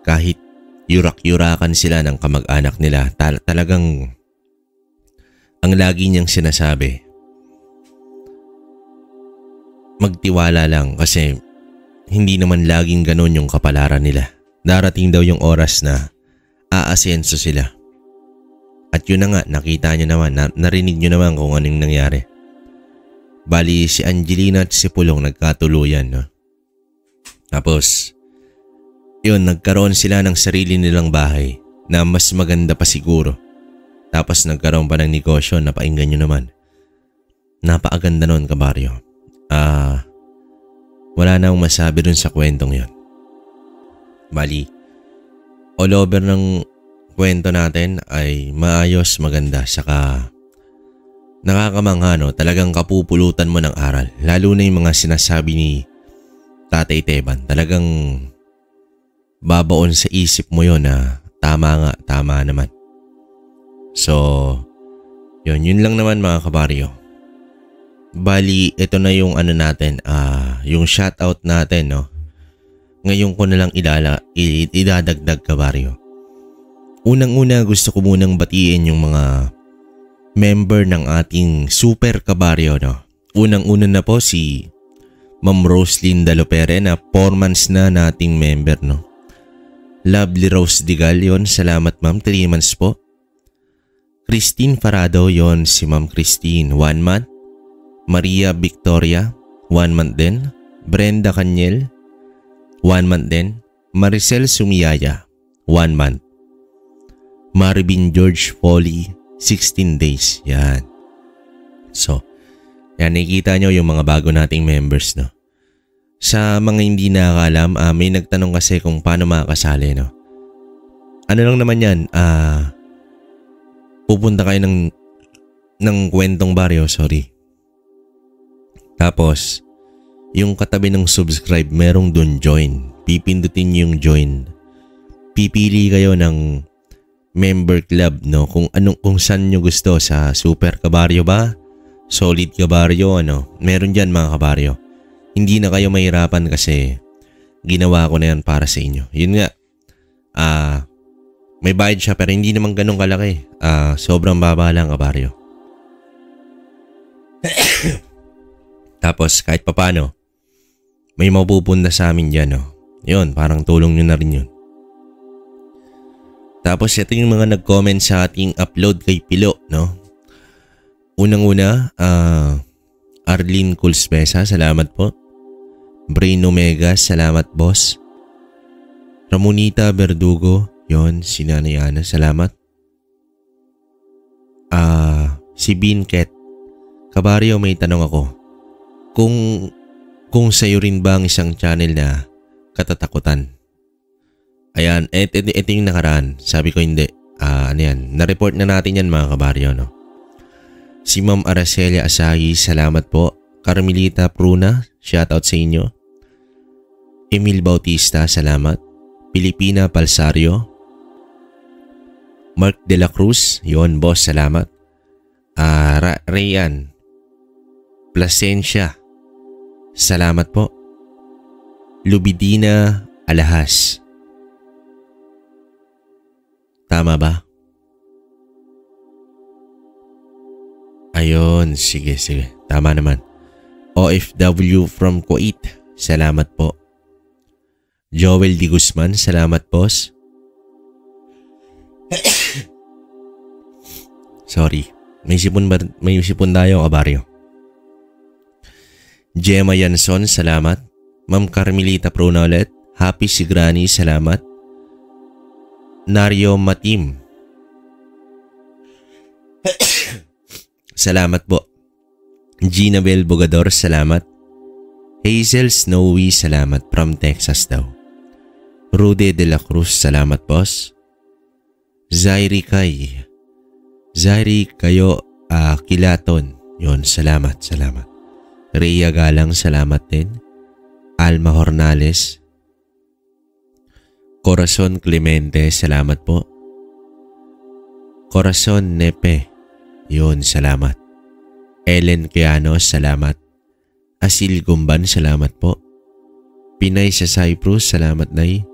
Kahit yurak-yurakan sila ng kamag-anak nila, talagang ang lagi niyang sinasabi, magtiwala lang kasi hindi naman laging ganun yung kapalaran nila. Darating daw yung oras na aasenso sila. At yun na nga, nakita nyo naman, narinig nyo naman kung anong nangyari. Bali, si Angelina at si Pulong nagkatuluyan, no? Tapos, yun, nagkaroon sila ng sarili nilang bahay na mas maganda pa siguro. Tapos nagkaroon pa ng negosyo, napainggan nyo naman. Napakaganda nun, kabaryo. Wala na akong masabi dun sa kwentong yun. Bali, all over ng kwento natin ay maayos, maganda, saka nakakamangha, no? Talagang kapupulutan mo ng aral. Lalo na yung mga sinasabi ni Tatay Teban. Talagang babaon sa isip mo yun na tama nga, tama naman. So, yun lang naman, mga kabaryo. Bali, ito na yung ano natin, yung shoutout natin, no? Ngayon ko na lang idadagdag, kabaryo. Unang-una, gusto ko munang batiin yung mga member ng ating super kabaryo, no? Unang-una na po si Ma'am Roslyn Dalopere na 4 months na nating member, no? Lovely Rose Digal, yun. Salamat, ma'am. 3 months po. Christine Farado, yon si Ma'am Christine, 1 month. Maria Victoria, 1 month din. Brenda Canyel, 1 month din. Maricel Sumiyaya, 1 month. Marvin George Foley, 16 days. Yan. So, Yan, nakikita nyo yung mga bago nating members, no? Sa mga hindi nakakalam, may nagtanong kasi kung paano makakasali, no? Ano lang naman yan, pupunta kayo ng kwentong baryo, sorry. Tapos, yung katabi ng subscribe, merong dun join. Pipindutin yung join. Pipili kayo ng member club, no? Kung saan nyo gusto, sa Super Kabaryo ba? Solid Kabaryo, ano? Meron dyan mga kabaryo. Hindi na kayo mahirapan kasi ginawa ko na yan para sa inyo. Yun nga, may bayad siya pero hindi naman ganun kalaki. Sobrang baba lang kabaryo. Tapos kahit papano, may mapupunta sa amin dyan, no? Yun, parang tulong nyo na rin yun. Tapos ito yung mga nag-comment sa ating upload kay Pilo, no? Unang-una, Arlene Culspesa, salamat po. Brain Omega, salamat boss. Ramonita Verdugo, yon si Nanay Ana, salamat. Si Binket, kabaryo may tanong ako. Kung sa'yo rin ba ang isang channel na katatakutan? Ayan, ito yung nakaraan. Sabi ko hindi. Ano yan? Na-report na natin yan mga kabaryo, no? Si Ma'am Araceli Asahi, salamat po. Carmelita Pruna, shoutout sa inyo. Emil Bautista, salamat. Pilipina Palsario. Mark De La Cruz, yon boss, salamat. Rayan Plasencia, salamat po. Lubidina Alahas. Tama ba? Ayun, sige. Tama naman. OFW from Kuwait, salamat po. Joel Di Guzman, salamat boss. Sorry, may sipon tayo kabaryo. Gemma Yanson, salamat. Ma'am Carmelita Pruna ulit. Happy Sigrani, salamat. Nario Matim, salamat po. Gina Bel Bogador, salamat. Hazel Snowy, salamat from Texas daw. Rude De La Cruz, salamat boss. Zairi kayo Kilaton, yon salamat. Rhea Galang, salamat din. Alma Hornales. Corazon Clemente, salamat po. Corazon Nepe, yun, salamat. Ellen Quianos, salamat. Asil Gumban, salamat po. Pinay sa Cyprus, salamat Nay.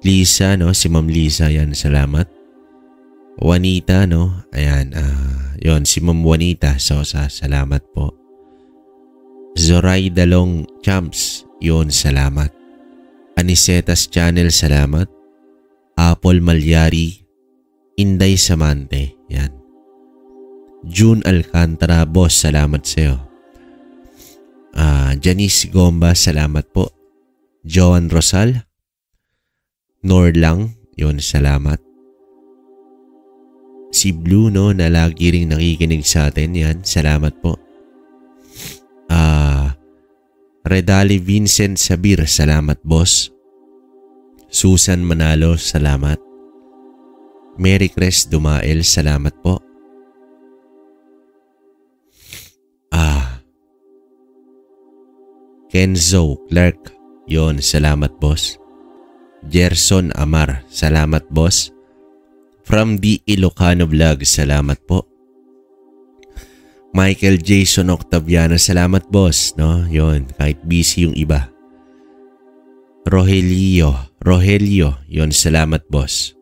Lisa, no, si Ma'am Lisa, yan, salamat. Juanita, no, ayan, yun, si Ma'am Juanita Sosa, salamat po. Zoray Dalong Champs, yun, salamat. Anisetas Channel, salamat. Apple Malyari, Inday Samante, yan. June Alcantara, boss, salamat sa'yo. Janice Gomba, salamat po. Joan Rosal, Norlang, yun, salamat. Si Blue, no, na lagi ring nakikinig sa atin, yan, salamat po. Redali Vincent Sabir, salamat boss. Susan Manalo, salamat. Mary Cres Dumael, salamat po. Kenzo Clark, yon, salamat boss. Gerson Amar, salamat boss. From the Ilocano Vlog, salamat po. Michael Jason Octaviano, salamat boss, no? Yon, kahit busy yung iba. Rogelio, yon, salamat boss.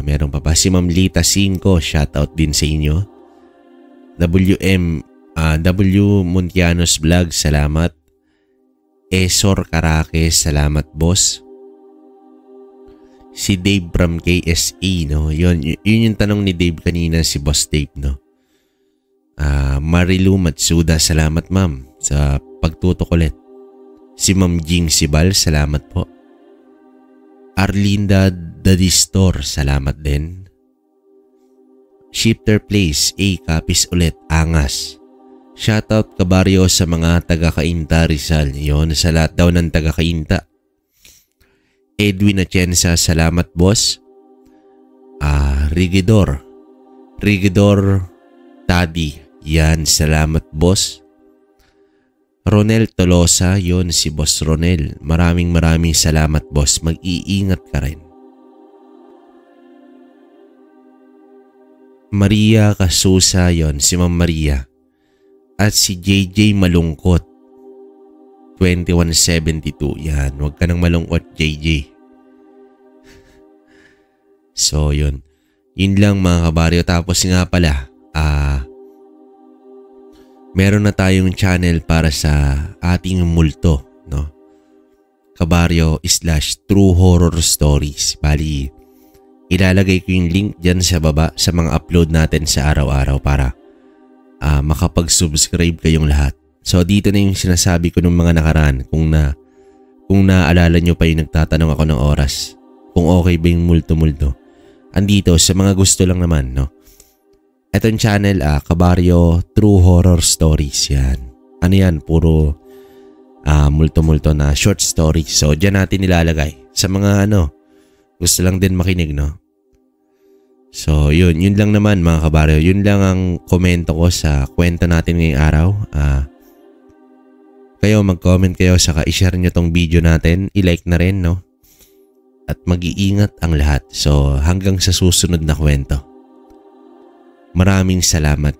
Meron pa si Ma'am Lita 5, shoutout din sa inyo. W Muntianos Vlog, salamat. Esor Caraque, salamat boss. Si Dave from KSE, no? Yun yung tanong ni Dave kanina, si Boss Dave, no? Marilu Matsuda, salamat ma'am sa pagtutok ulit. Si Ma'am Jing Sibal, salamat po. Arlinda Dadistor, salamat din. Shifter Place, Kapis ulit, angas. Shoutout kabaryo sa mga taga-Cainta Rizal. Yon, sa lahat daw ng taga-Cainta. Edwin Atienza, salamat boss. Rigidor Tadi, yan, salamat boss. Ronel Tolosa, yon si Boss Ronel. Maraming salamat boss. Mag-iingat ka rin. Maria Casusa, yon si Ma'am Maria. At si JJ Malungkot 2172. Yan, huwag ka nang malungkot JJ. So yun. Yun lang mga kabaryo. Tapos nga pala, meron na tayong channel para sa ating multo, no? Kabaryo / True Horror Stories. Bali, ilalagay ko yung link dyan sa baba sa mga upload natin sa araw-araw para makapag-subscribe kayong lahat. So dito na yung sinasabi ko nung mga nakaraan. Kung naaalala nyo pa yung nagtatanong ako ng oras, kung okay ba yung multo-multo. Andito sa mga gusto lang naman, no? Etong channel, Kabaryo True Horror Stories, yan. Ano yan? Puro multo-multo na short stories. So dyan natin nilalagay. Sa mga gusto lang din makinig, no? So yun lang naman mga kabaryo. Yun lang ang komento ko sa kwento natin ngayong araw. Kayo mag-comment kayo, saka i-share nyo tong video natin. I-like na rin, no? At mag-iingat ang lahat. So hanggang sa susunod na kwento. Maraming salamat.